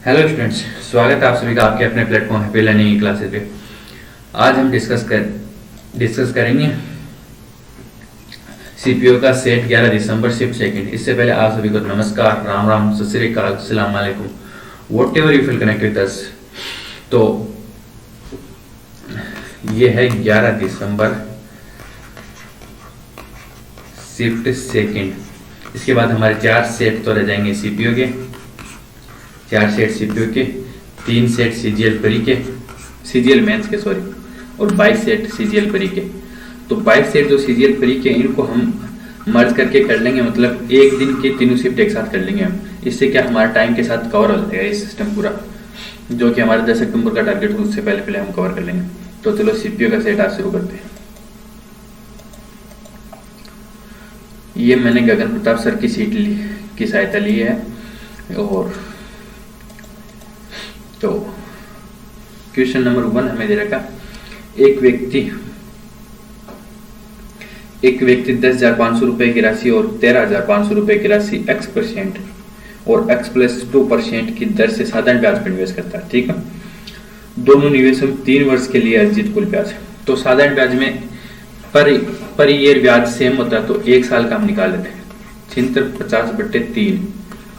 Hello students, स्वागत है आप सभी का आपके अपने प्लेटफॉर्म हैप्पी लर्निंग की क्लासेस पे। आज हम डिस्कस करेंगे सीपीयू का सेट 11 दिसंबर शिफ्ट सेकंड। इससे पहले आप सभी को नमस्कार, राम राम, सत श्री अकाल, अस्सलाम वालेकुम, what ever you feel connect with us. तो ये है 11 दिसंबर शिफ्ट सेकंड। इसके बाद हमारे 4 सेट तो रह जाएंगे सीपीयू के, 4 सेट सीपीयू के, 3 सेट सीजीएल परी के, सीजीएल मेंस के सॉरी, और 22 सेट सीजीएल परी के। तो 22 सेट जो सीजीएल परी के इनको हम मर्ज करके कर लेंगे, मतलब एक दिन के तीनों शिफ्ट एक साथ कर लेंगे हम। इससे क्या हमारा टाइम के साथ कवर हो जाएगा ये सिस्टम पूरा, जो कि हमारा 10 अक्टूबर का टारगेट हो उससे पहले हम कवर कर लेंगे। तो चलो सीपीयू का सेट आज शुरू करते हैं। ये मैंने गगन प्रताप सर की सीट की सहायता ली है। और तो क्वेश्चन नंबर 1 हमें दे रखा, एक व्यक्ति 10,500 रुपए की राशि और 13,500 रुपए की राशि x% और x+2% की दर से साधारण ब्याज पर निवेश करता है। ठीक है, दोनों निवेश में 3 वर्ष के लिए अर्जित कुल ब्याज है। तो साधारण ब्याज में पर ईयर ब्याज सेम होता है, तो 1 साल का हम निकाल लेते हैं। 50/3,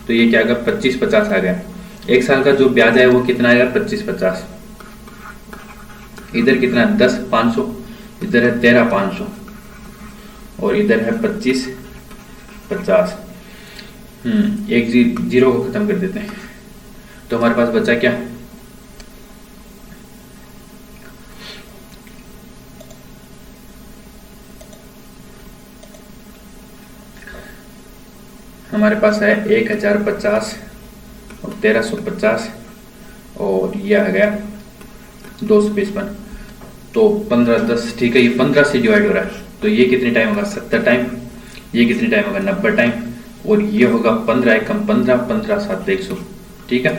तो ये क्या आएगा, 25/50 आ गया। 1 साल का जो ब्याज है वो कितना आएगा, 25/50। इधर कितना, 10,500, इधर है 13,500 और इधर है 25/50। एक जीरो को खत्म कर देते हैं, तो हमारे पास बचा क्या, हमारे पास है 1050 और 1350 और ये आ गया 255। तो 15/10, ठीक है, ये 15 से डिवाइड हो रहा है। तो ये कितने टाइम होगा, 70 टाइम। ये कितने टाइम होगा, 90 टाइम। और ये होगा 15 एकम 15, 15 7 100। ठीक है,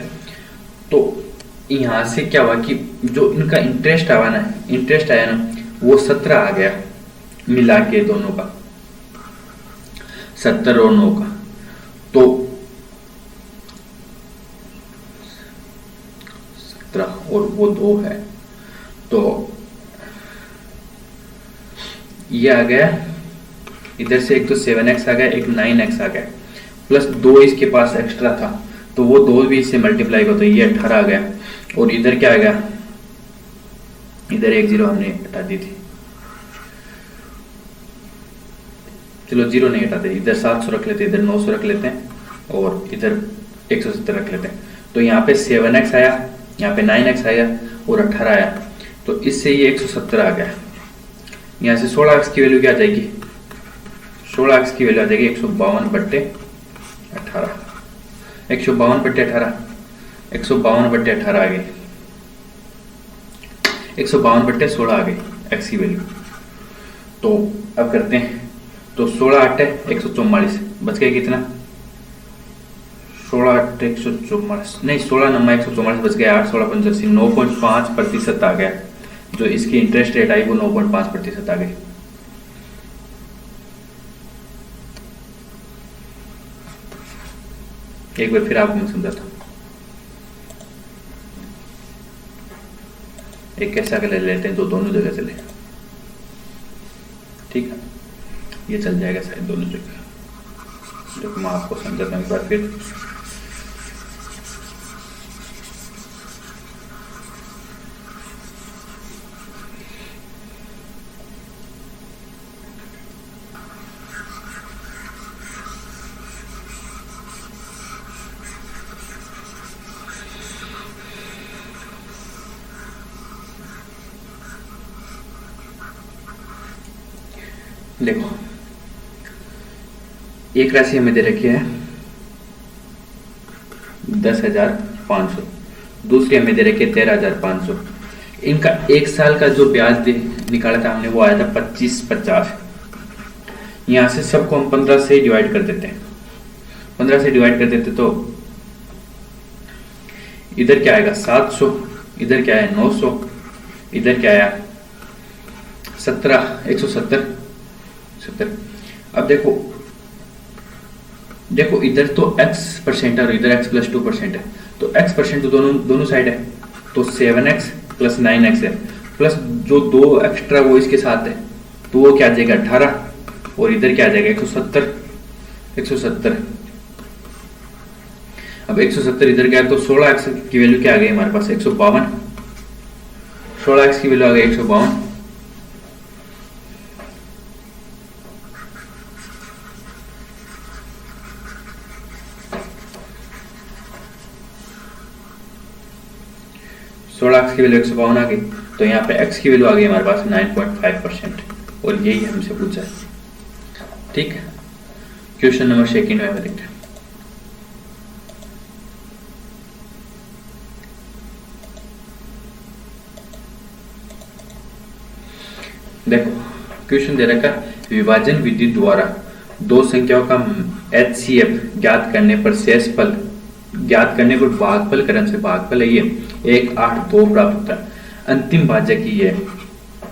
तो यहाँ से क्या हुआ कि जो इनका इंटरेस्ट आया ना वो 17 आ गया, मिला के दोनों का 70 और 9 का। तो 17 और वो 2 है, तो ये आ गया। इधर से एक तो 7x आ गया, एक 9x आ गया, प्लस 2 इसके पास एक्स्ट्रा था, तो वो 2 भी इससे मल्टीप्लाई को, तो ये 18 आ गया। और इधर क्या आ गया, इधर एक 0 हमने हटा दी थी, चलो 0 नहीं हटाते, इधर 700 रख लेते हैं, इधर 900 रख लेते हैं और इधर 170 रख लेते हैं। तो यहाँ पे 7x आया, यहाँ पे 9x आया और 18 आया, तो इससे ये 170 आ गया। यहाँ से 16x की वैल्यू क्या आ जाएगी, 16x की वैल्यू आ जाएगी 152/18, 152/18, 152/18 आ गई, 152/16 आ गई x की वैल्यू। तो अब करते हैं, तो 16 8 144, बच गया कितना, 16 8 144 नहीं, 16 9 144 बच गया, 8 16 85, 9.5% आ गया। जो इसकी इंटरेस्ट रेट आई वो 9.5% आ गई। एक बार फिर आपको मैं समझाता हूँ, एक कैसा ले लेते हैं जो दोनों जगह चले। ठीक है, ये चल जाएगा शायद दोनों जगह। देखो मैं आपको समझाता हूँ एक बार फिर। देखो, एक राशि हमें दे रखी है 10,500, दूसरी हमें दे रखी है 13,500। इनका 1 साल का जो ब्याज निकाला था हमने वो आया था 25/50। यहां से सबको हम 15 से डिवाइड कर देते हैं, 15 से डिवाइड कर देते तो इधर क्या आएगा 700, इधर क्या है 900, इधर क्या आया 170। अब देखो इधर तो x% है और इधर x+2% है, तो x% तो दोनों साइड है, तो 7x प्लस 9x है, प्लस जो 2 एक्स्ट्रा वो इसके साथ है, तो वो क्या आ जाएगा 18, और इधर क्या आ जाएगा 170। अब 170 इधर क्या है, तो 16x की वैल्यू क्या आ गई हमारे पास 152, 16x की वैल्यू आ गई 152। x की वैल्यू 152 आ गई, तो यहाँ पे x की वैल्यू आ गई हमारे पास 9.5%, और यही हमसे पूछा है। ठीक है, क्वेश्चन नंबर 2 में देखते हैं। देखो क्वेश्चन दे रखा विभाजन विधि द्वारा दो संख्याओं का HCF ज्ञात करने पर शेषफल ज्ञात करने पर भागफल करने से भागफल है ये 1, 8, 2 प्राप्त होता है। अंतिम भाजक ही है,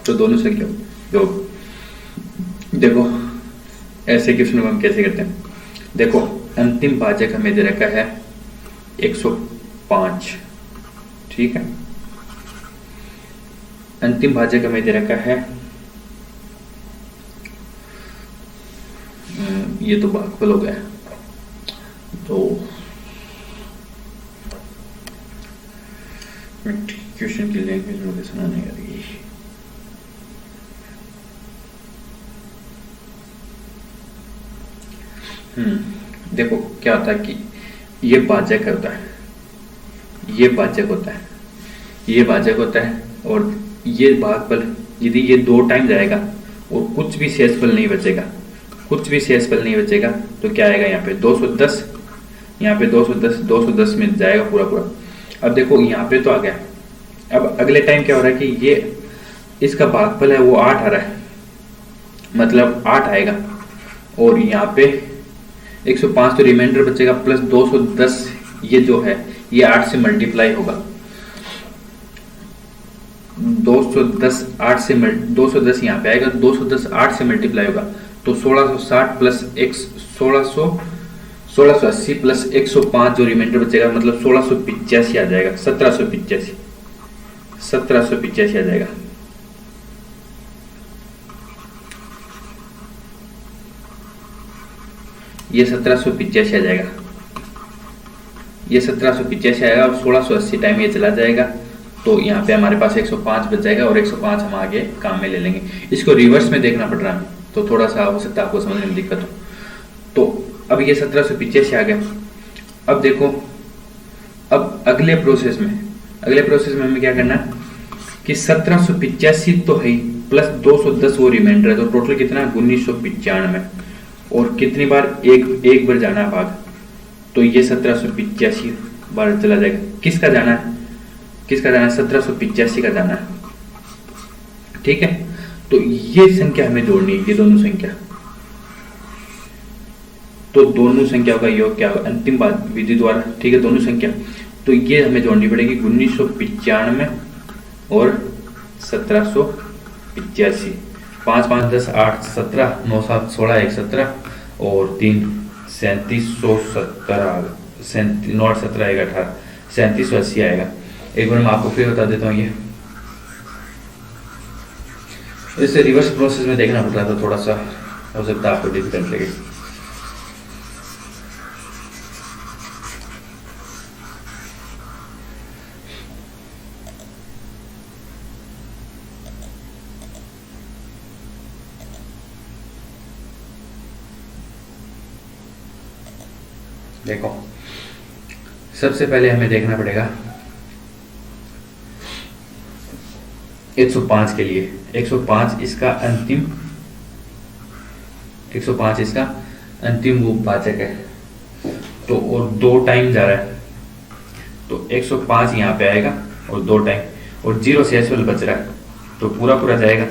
तो दोनों संख्या जो देखो ऐसे क्वेश्चन को हम कैसे करते हैं। देखो अंतिम भाजक हमें दे रखा है 105, ठीक है। अंतिम भाजक हमें दे रखा है, ये तो भागफल हो गया, तो क्वेश्चन की लैंग्वेज मुझे सुना नहीं आ रही। देखो क्या होता है कि ये भाजक होता है, ये भाजक होता है, ये भाजक होता है, और ये भागफल यदि ये 2 टाइम जाएगा और कुछ भी शेषफल नहीं बचेगा, कुछ भी शेषफल नहीं बचेगा, तो क्या आएगा यहाँ पे 210, यहाँ पे 210 में जाएगा पूरा पूरा। अब देखो यहाँ पे तो आ गया, अब अगले टाइम क्या हो रहा है कि ये इसका भागफल है वो 8 आ रहा है, मतलब 8 आएगा, और यहाँ पे 105 तो रिमाइंडर बचेगा, प्लस 210 ये जो है ये 8 से मल्टीप्लाई होगा, 210 यहाँ पे आएगा, 210 8 से मल्टीप्लाई होगा, तो 1660 प्लस 1680 प्लस 105 जो रिमाइंडर बचेगा, मतलब 1685 आ जाएगा, 1785 आ जाएगा। ये 1785 आ जाएगा, ये 1785 आएगा, और 1680 टाइम ये चला जाएगा, तो यहाँ पे हमारे पास 105 बच जाएगा, और 105 हम आगे काम में ले लेंगे। इसको रिवर्स में देखना पड़ रहा है, तो थोड़ा सा हो सकता है आपको समझने में दिक्कत हो। तो अब ये 1785 आ गया। अब देखो, अब अगले प्रोसेस में हमें क्या करना है कि 1785 तो है ही, प्लस 210 वो रिमाइंडर है, तो टोटल कितना 1995, और कितनी बार एक बार जाना है भाग, तो ये 1785 बार चला जाएगा। किसका जाना है 1785 का जाना है, ठीक है। तो ये संख्या हमें जोड़नी है, ये दोनों संख्या, तो दोनों संख्याओं का योग क्या होगा अंतिम बात विधि द्वारा, ठीक है। दोनों संख्या तो ये हमें जोड़नी पड़ेगी 1995 और 1785, 5 5 10 8 17 9 7 16 1 17 और 3 3770 9 17 1 18 3780 आएगा। एक बार मैं आपको फिर बता देता हूँ, ये इसे रिवर्स प्रोसेस में देखना पड़ रहा था, थोड़ा सा हो सकता है आपको डिफिकल्ट लगे। देखो सबसे पहले हमें देखना पड़ेगा 105 के लिए, 105 इसका अंतिम वो भाजक है, तो और 2 टाइम जा रहा है, तो 105 यहाँ पे आएगा और 2 टाइम, और 0 शेषफल बच रहा है, तो पूरा पूरा जाएगा,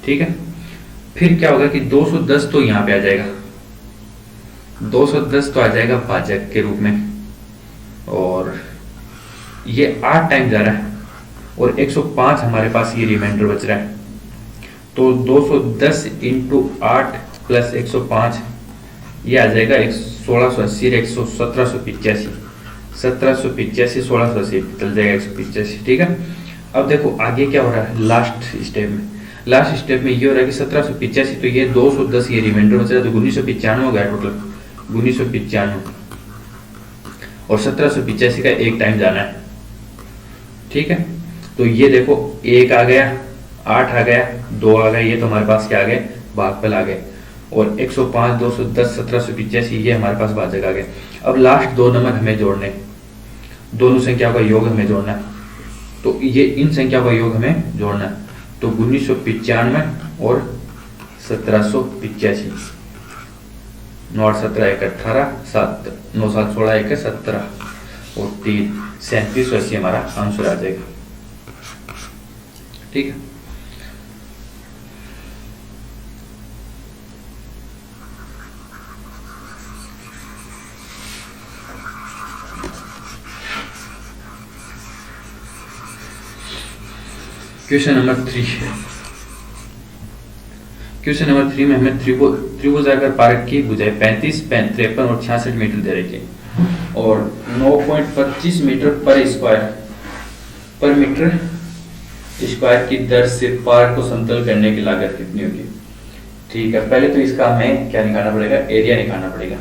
ठीक है। फिर क्या होगा कि 210 तो यहाँ पे आ जाएगा, 210 तो आ जाएगा भाजक के रूप में, और ये 8 टाइम जा रहा है, और 105 हमारे पास ये रिमाइंडर बच रहा है, तो 210 इंटू 8 प्लस 105 ये आ जाएगा 1680 1785, 1785 1680 चल जाएगा 185, ठीक है। अब देखो आगे क्या हो रहा है लास्ट स्टेप में। लास्ट स्टेप में ये हो रहा है कि 1785, तो ये 210 ये रिमाइंडर बच रहा है, तो 1995 हो गया टोटल, 1995 और 1785 का एक टाइम जाना है, ठीक है। तो ये देखो 1 आ गया, 8 आ गया, 2 आ गया, ये तो हमारे पास क्या आ गए भागफल आ गए, और 105 210 1785 ये हमारे पास भाजक आ गए। अब लास्ट 2 नंबर हमें जोड़ने, दोनों संख्याओं का योग हमें जोड़ना है, तो ये इन संख्याओं का योग हमें जोड़ना है। तो 1995 और 1785, 9 17 1 18 7 9 7 16 1 17 और 3 3780 हमारा आंसर आ जाएगा, ठीक है। क्वेश्चन नंबर 3 है। क्वेश्चन नंबर 3 में हमें त्रिभुजाकार पार्क की भुजाएं 35 53 और 66 मीटर दे रखी है और 9.25 मीटर पर मीटर स्क्वायर की दर से पार्क को समतल करने की लागत कितनी होगी। ठीक है, पहले तो इसका हमें क्या निकालना पड़ेगा, एरिया निकालना पड़ेगा।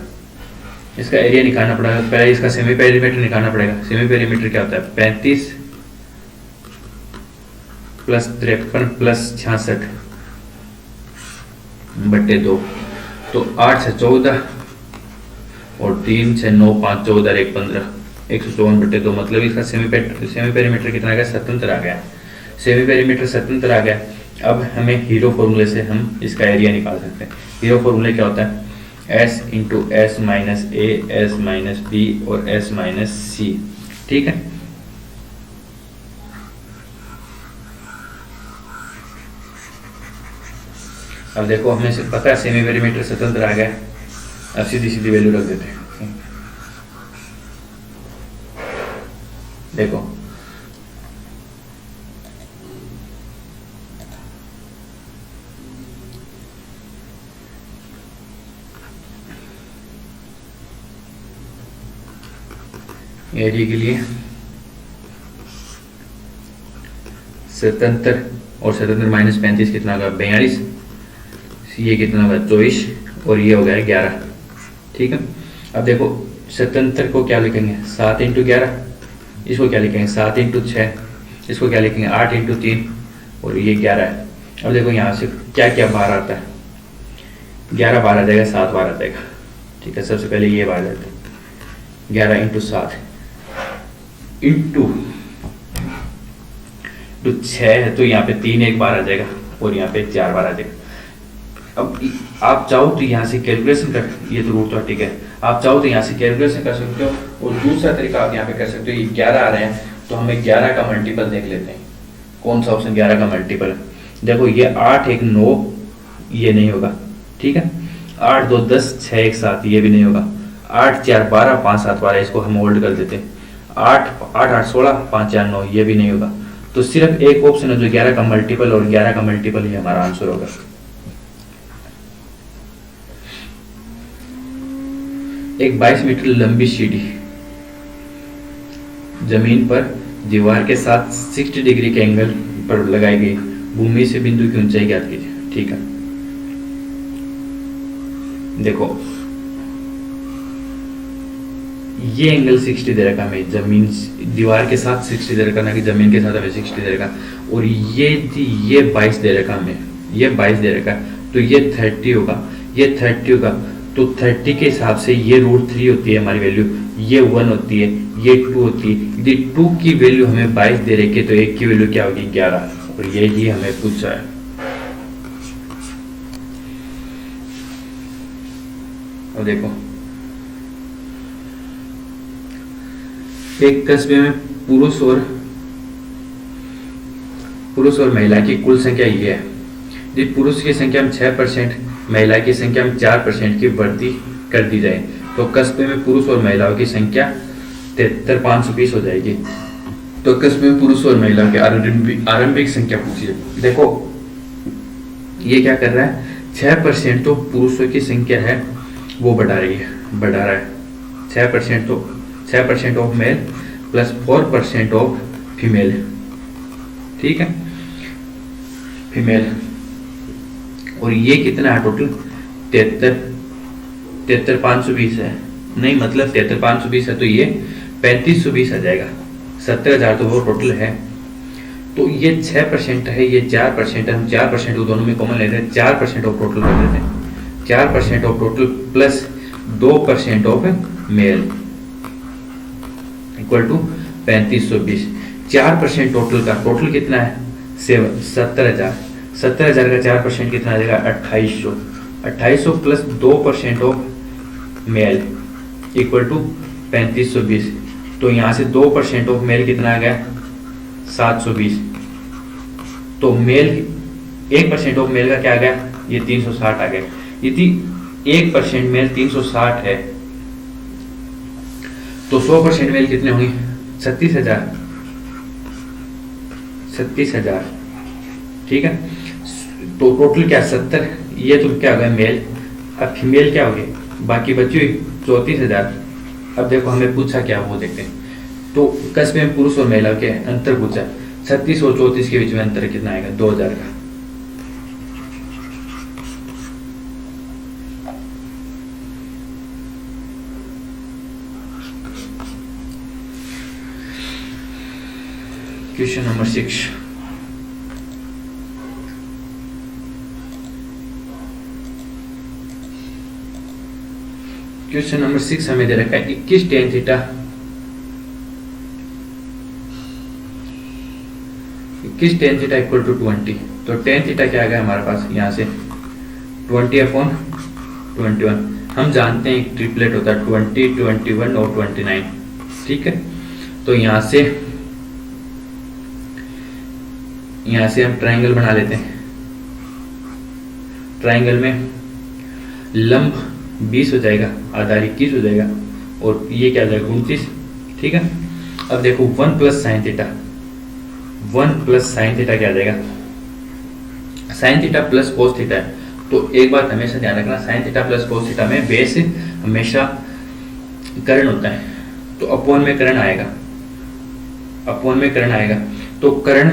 इसका एरिया निकालना पड़ेगा, पहले इसका सेमी पेरीमीटर निकालना पड़ेगा। सेमी पेरीमीटर क्या होता है, 35 प्लस 53 प्लस 66 बट्टे 2, तो 8 से 14 और 3 से 9 5 14 1 15 154 बट्टे 2, मतलब इसका सेमी पेरीमीटर कितना आ गया, 77 आ गया। सेमी पेरीमीटर 77 आ गया। अब हमें हीरो फॉर्मूले से हम इसका एरिया निकाल सकते हैं। हीरो फॉर्मूले क्या होता है, s into S minus A S minus B और s माइनस सी, ठीक है। अब देखो हमें से पता है सेमी पेरीमीटर स्वतंत्र आ गया, अब सीधी सीधी वैल्यू रख देते हैं। देखो एरिया के लिए स्वतंत्र और स्वतंत्र माइनस 35 कितना होगा, 42, ये कितना होगा 24 और ये हो गया 11, ठीक है। अब देखो स्वतंत्र को क्या लिखेंगे, 7 इंटू 11, इसको क्या लिखेंगे 7 इंटू 6, इसको क्या लिखेंगे 8 इंटू 3 और ये 11 है। अब देखो यहाँ से क्या क्या बार आता है, 11 बार आ जाएगा, 7 बार आ जाएगा, ठीक है। सबसे पहले ये बार जाता है 11 इंटू 7 इंटू 6 है, तो यहाँ पे 3 एक बार आ जाएगा और यहाँ पे 4 बार आ जाएगा। अब आप चाहो तो यहाँ से कैलकुलेशन कर, ये तो रूट तो ठीक है, आप चाहो तो यहाँ से कैलकुलेशन कर सकते हो, और दूसरा तरीका आप यहाँ पे कर सकते हो। ये 11 आ रहे हैं तो हमें 11 का मल्टीपल देख लेते हैं, कौन सा ऑप्शन 11 का मल्टीपल है। देखो ये 8 1 9 ये नहीं होगा, ठीक है। 8 2 10 6 1 7 ये भी नहीं होगा। 8 4 12 5 7 12 इसको हम होल्ड कर देते हैं। 8 8 16 5 4 9 ये भी नहीं होगा। तो सिर्फ एक ऑप्शन है जो 11 का मल्टीपल, और 11 का मल्टीपल ही हमारा आंसर होगा। एक 22 मीटर लंबी सीढ़ी जमीन पर दीवार के साथ 60 डिग्री के एंगल पर लगाई गई, भूमि से बिंदु की ऊंचाई ज्ञात कीजिए, ठीक है। देखो ये एंगल 60 दे रखा हमें, जमीन दीवार के साथ 60 दे रखा, ना कि जमीन के साथ हमें 60 दे रखा, और ये 22 दे रखा हमें, ये 22 दे रखा, तो ये 30 होगा, ये 30 होगा। तो 30 के हिसाब से ये √3 होती है हमारी वैल्यू, ये 1 होती है, ये 2 होती है। यदि 2 की वैल्यू हमें 22 दे रखी है तो 1 की वैल्यू क्या होगी 11, और यही हमें पूछा है। और देखो एक कस्बे में पुरुष और महिला की कुल संख्या ये है। यदि पुरुष की संख्या में 6%, महिला की संख्या में 4% की वृद्धि कर दी जाए तो कस्बे में पुरुष और महिलाओं की संख्या 73,520 हो जाएगी। तो कस्बे में पुरुष और महिलाओं की आरंभिक संख्या पूछिए। देखो ये क्या कर रहा है, 6% तो पुरुषों की संख्या है वो बढ़ा रहा है, 6% तो 6% of male plus 4% of female, ठीक है, फीमेल। और ये कितना है टोटल? 73,520 है, नहीं मतलब 73,520 है तो ये 3520 आ जाएगा। 70,000 तो वो टोटल है। तो ये 6% है, ये 4% है, हम 4% को दोनों में कॉमन लेते हैं, 4% ऑफ टोटल कर देते हैं। 4% of total plus 2% of male equal to 3520। 4% total का टोटल कितना है? 70,000। 70,000 का 4% कितना आ जाएगा? 2800। 2800 plus 2% of male equal to 3520। तो यहाँ से 2% ऑफ मेल कितना आ गया? 720। तो मेल 1% ऑफ मेल का क्या आ गया? ये 360 आ गया। यदि 1% मेल 360 है तो 100% मेल कितने होंगे? 36,000। 36,000, ठीक है। तो टोटल क्या? 70। ये तो क्या हो गया? मेल। अब फीमेल क्या हो गई? बाकी बची हुई 34,000। अब देखो हमें पूछा क्या, वो देखते हैं। तो कस्बे में पुरुष और महिला के अंतर पूछा। 36 और 34 के बीच में अंतर कितना आएगा? 2000 का। Question number 6। क्वेश्चन नंबर 6 हमें दे रखा है 21 tan theta 21 tan theta equal to 20। तो tan थीटा क्या आ गया हमारे पास? यहाँ से 20/21। हम जानते हैं एक ट्रिपलेट होता है 20, 21 और 29, ठीक है। तो यहाँ से हम ट्रायंगल बना लेते हैं। ट्रायंगल में लंब 20 हो जाएगा, आधार 21 हो जाएगा, और ये क्या हो जाएगा? 29, ठीक है। अब देखो 1 plus sine theta, 1 plus sine theta क्या आ जाएगा? Sine theta plus cos theta है। तो एक बात हमेशा ध्यान रखना, sine theta plus cos theta में बेस हमेशा करण होता है, तो अपॉन में करण आएगा, अपॉन में करण आएगा। तो करण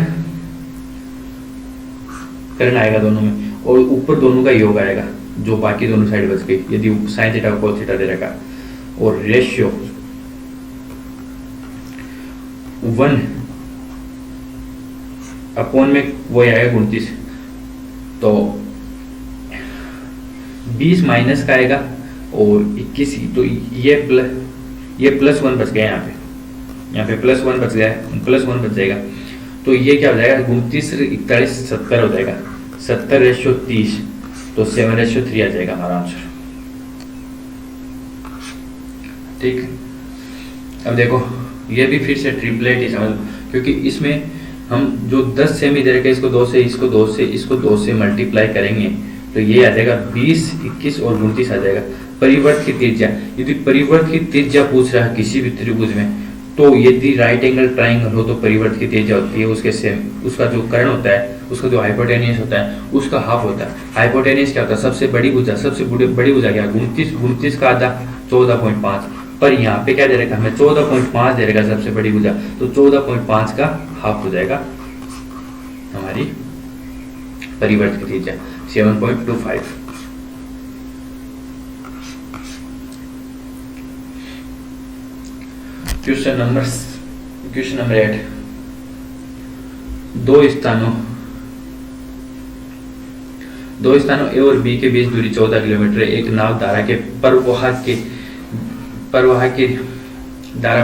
आएगा दोनों में, और ऊपर दोनों का योग आएगा, जो बाकी दोनों साइड बच गई यदि साइन थीटा को कोस थीटा दे रखा। और रेशियो 1 अपॉन में वो आएगा 29। तो 20 माइनस का आएगा और 21, तो ये प्लस 1 बच गया यहाँ पे प्लस 1 बच गया है, प्लस 1 बच जाएगा। तो ये क्या हो जाएगा? 29, 41, 70 हो जाएगा। 70/30, तो 7/3 आ जाएगा हमारा आंसर, ठीक। अब देखो ये भी फिर से ट्रिपलेट ही समझ, क्योंकि इसमें हम जो 10 सेमी दे रखे इसको 2 से, इसको 2 से, इसको 2 से मल्टीप्लाई करेंगे तो ये आ जाएगा 20, 21 और 29 आ जाएगा। परिवर्त की त्रिज्या, यदि परिवर्त की त्रिज्या पूछ रहा है किसी भी त्रिभुज में, तो यदि राइट एंगल ट्राइंगल हो तो परिवर्त की त्रिज्या होती है उसके सेम, उसका जो कर्ण होता है, उसका जो हाइपोटेनियस होता है उसका हाफ होता है। हाइपोटेनियस क्या होता है? सबसे बड़ी भुजा, सबसे बड़ी भुजा क्या? 29 का आधा 14.5, पर यहाँ पे क्या दे रखा हमें? 14.5 दे रखा सबसे बड़ी भुजा, तो 14.5 का हाफ हो जाएगा हमारी परिवर्त की त्रिज्या 7.25। Question number 8। दो स्थानों ए और बी के बीच दूरी 14 किलोमीटर है। एक नाव धारा के धारा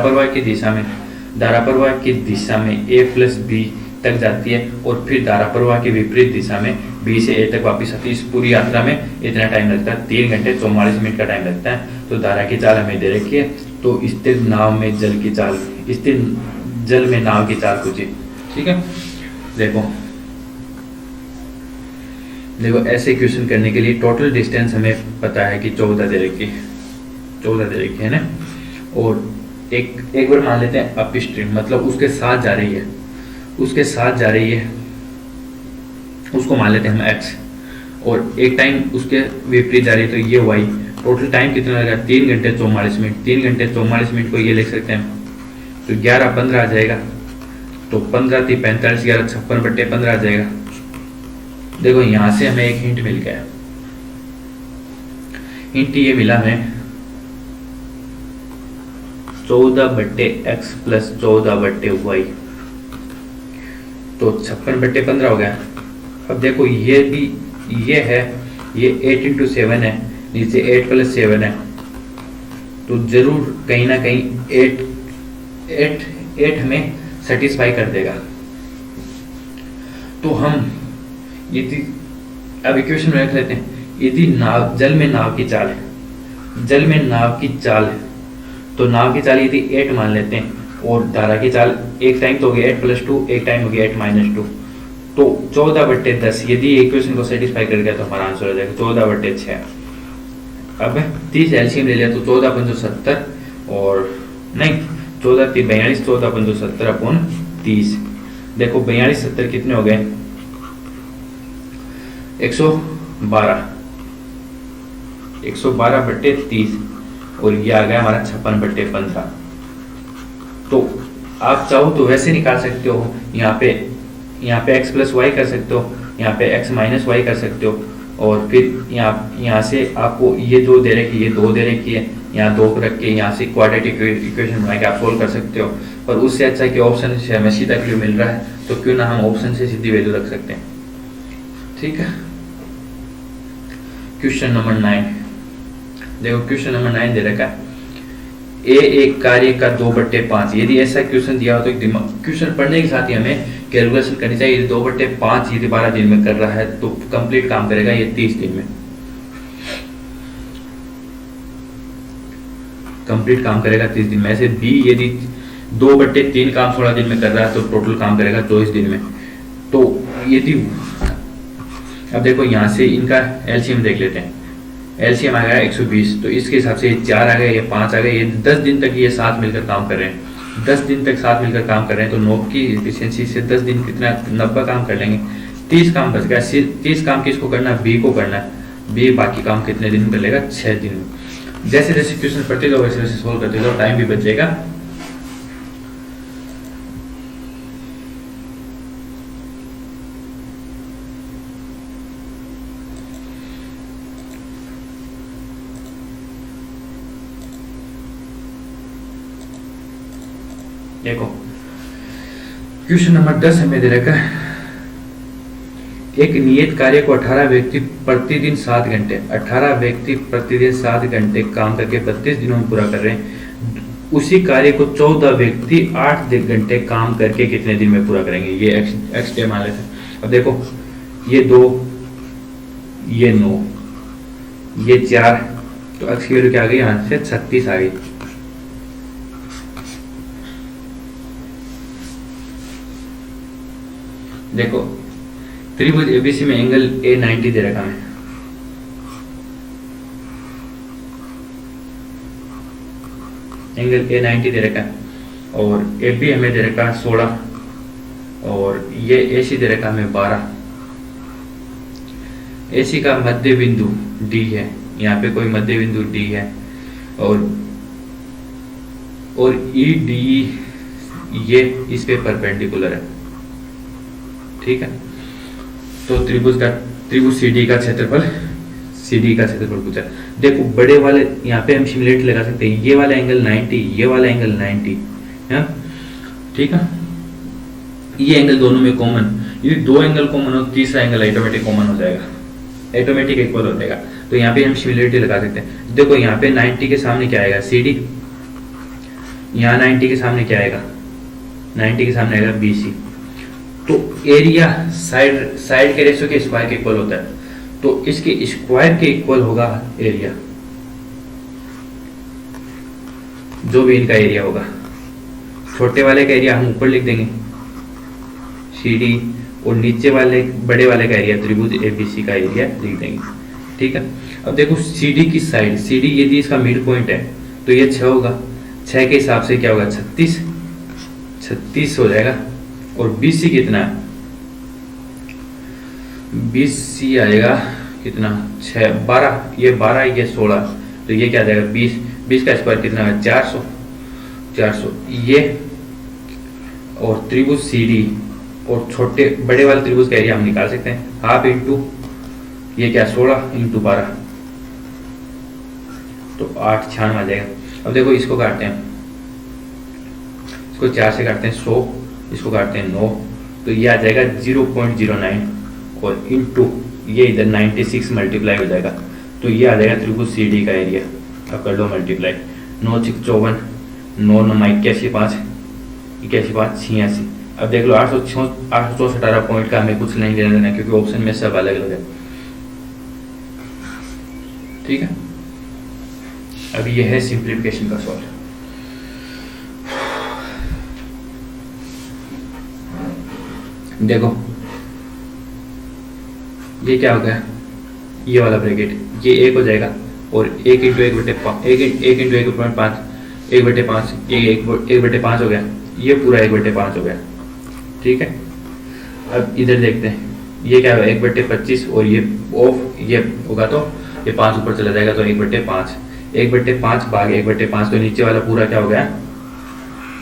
प्रवाह की दिशा में ए प्लस बी तक जाती है और फिर धारा प्रवाह की विपरीत दिशा में बी से ए तक वापस आती है। इस पूरी यात्रा में इतना टाइम लगता है 3 घंटे 44 मिनट का टाइम लगता है। तो धारा की चाल हमें दे रखी है, तो स्थिर नाव में जल की चाल, स्थिर जल में नाव की चाल पूछी, ठीक है। देखो ऐसे क्वेश्चन करने के लिए टोटल डिस्टेंस हमें पता है कि 14 दे रखी है ना। और एक बार मान लेते हैं अप स्ट्रीम, मतलब उसके साथ जा रही है, उसको मान लेते हैं हम x, और एक टाइम उसके विपरीत जा रही है तो ये y, टोटल टाइम कितना लगा 3 घंटे 44 मिनट। 3 घंटे 44 मिनट को ये लिख सकते हैं, तो 11-15 आ जाएगा। तो 15 थी 45, 11 56/15 आ जाएगा। देखो यहाँ से हमें एक हिंट मिल गया। हिंट ये मिला हमें 14/x प्लस 14/y, तो 56/15 हो गया। अब देखो ये भी ये है, ये 8 × 7 है, नीचे 8 + 7 है, तो जरूर कहीं ना कहीं 8 हमें सेटिस्फाई कर देगा। तो हम यदि अब इक्वेशन में रख लेते हैं, यदि नाव जल में नाव की चाल है, जल में नाव की चाल है, तो नाव की चाल यदि 8 मान लेते हैं और धारा की चाल एक टाइम तो हो गया 8 + 2, एक टाइम हो गया 8 - 2, तो 14/10 यदि इक्वेशन को सेटिस्फाई कर गया तो हमारा आंसर हो जाएगा 14/6। अब 30 एलसीएम ले लिया तो 14×5 70, और नहीं 14 × 3 42, 14×5 70/30। देखो 42 70 कितने हो गए 112, 112/30, और ये आ गया हमारा 56/15। तो आप चाहो तो वैसे निकाल सकते हो, यहाँ पे x + y कर सकते हो, यहाँ पे x - y कर सकते हो, और फिर यहाँ से आपको ये 2 दे रखी है, ये 2 दे रखी है, यहाँ 2 रख के यहाँ से क्वाड्रेटिक इक्वेशन बना के आप सोल्व कर सकते हो। पर उससे अच्छा कि ऑप्शन से हमें सीधा क्यों मिल रहा है, तो क्यों ना हम ऑप्शन से सीधी वैल्यू रख सकते हैं। ठीक है, क्वेश्चन नंबर 9। देखो क्वेश्चन नंबर 9 दे रखा है, ए एक कार्य का 2/5। यदि ऐसा क्वेश्चन दिया हो तो क्वेश्चन पढ़ने के साथ ही हमें कैलकुलेशन करनी चाहिए। यदि 2/5 यदि 12 दिन में कर रहा है तो कंप्लीट काम करेगा ये 30 दिन में, कंप्लीट काम करेगा 30 दिन में। ऐसे बी यदि 2/3 काम 16 दिन में कर रहा है तो टोटल काम करेगा 24 दिन में। तो यदि अब देखो यहाँ से इनका एलसीएम देख लेते हैं, एलसीएम आ गया 120, तो इसके हिसाब से ये 4 आ गए, ये 5 आ गए, ये 10 दिन तक ये साथ मिलकर काम कर रहे हैं। 10 दिन तक साथ मिलकर काम कर रहे हैं, तो 9 की एफिशिएंसी से 10 दिन कितना 90 काम कर लेंगे, 30 काम बच गया। 30 काम किसको करना है, बी को करना है। बी बाकी काम कितने दिन में कर लेगा, 6 दिन में। जैसे जैसे क्वेश्चन पढ़ते जाओ वैसे वैसे सोल्व करते जाओ, टाइम भी बचेगा। देखो क्वेश्चन नंबर 10 हमें दे रखा है, एक नियत कार्य को 18 व्यक्ति प्रतिदिन 7 घंटे 18 व्यक्ति प्रतिदिन 7 घंटे काम करके 32 दिनों में पूरा कर रहे हैं। उसी कार्य को 14 व्यक्ति 8 घंटे काम करके कितने दिन में पूरा करेंगे, ये एक्स डे मान लेते हैं। अब देखो ये 2, ये 9, ये 4, तो एक्स की वैल्यू क्या आ गई, यहाँ से 36 आ गई। देखो त्रिभुज एबीसी में एंगल ए 90 दे रखा है, एंगल ए 90 दे रखा है, और ए बी हमें दे रखा है 16, और ये ए सी दे रखा हमें 12। ए सी का मध्य बिंदु डी है, यहाँ पे कोई मध्य बिंदु डी है, और ई डी ये इस पे परपेंडिकुलर है। ठीक है, तो त्रिभुज सीडी का क्षेत्रफल पूछा। देखो बड़े वाले यहाँ पे हम सिमिलरिटी लगा सकते हैं, ये वाला एंगल 90, ये वाला एंगल 90 है। ठीक है, ये एंगल दोनों में कॉमन, यदि 2 एंगल कॉमन हो तीसरा एंगल ऑटोमेटिक कॉमन हो जाएगा, ऑटोमेटिक इक्वल हो जाएगा। तो यहाँ पे हम सिमिलरिटी लगा सकते हैं। देखो यहाँ पे 90 के सामने क्या आएगा, CD, यहाँ 90 के सामने क्या आएगा, 90 के सामने आएगा BC। तो एरिया साइड के रेशियो के स्क्वायर के इक्वल होता है, तो इसके स्क्वायर के इक्वल होगा एरिया, जो भी इनका एरिया होगा। छोटे वाले का एरिया हम ऊपर लिख देंगे CD, और नीचे वाले बड़े वाले का एरिया त्रिभुज ABC का एरिया लिख देंगे। ठीक है, अब देखो CD की साइड, CD यदि इसका मिड पॉइंट है तो ये 6 होगा, 6 के हिसाब से क्या होगा 36 हो जाएगा। और BC कितना है, BC आएगा कितना 6 12, ये 12 ये 16, तो ये क्या आ जाएगा 20, 20 का स्क्वायर कितना है 400, 400 ये। और त्रिभुज सी डी और छोटे बड़े वाले त्रिभुज का एरिया हम निकाल सकते हैं, हाफ इंटू ये क्या 16 इंटू 12, तो 8 96 आ जाएगा। अब देखो इसको काटते हैं, इसको 4 से काटते हैं 100, इसको काटते हैं 9, तो ये आ जाएगा 0.09 और इंटू ये इधर 96 मल्टीप्लाई हो जाएगा, तो ये आ जाएगा त्रिभुज सी डी का एरिया। अब कर दो मल्टीप्लाई, 9 6 54, 9 9 81 5, 81 5 86। अब देख लो 864 पॉइंट का हमें कुछ नहीं लेना देना क्योंकि ऑप्शन में सब अलग अलग है। ठीक है, अब ये है सिंप्लीफिकेशन का सॉल्व। देखो ये क्या हो गया, ये वाला ब्रैकेट ये 1 हो जाएगा और 1 इंटू 1/5, 1 इंटू 1.5, 1/5, ये 1/5 हो गया, ये पूरा 1/5 हो गया। ठीक है, अब इधर देखते हैं ये क्या होगा 1/25 और ये ऑफ ये होगा तो ये 5 ऊपर चला जाएगा तो 1/5, 1/5 भाग 1/5, तो नीचे वाला पूरा क्या हो गया,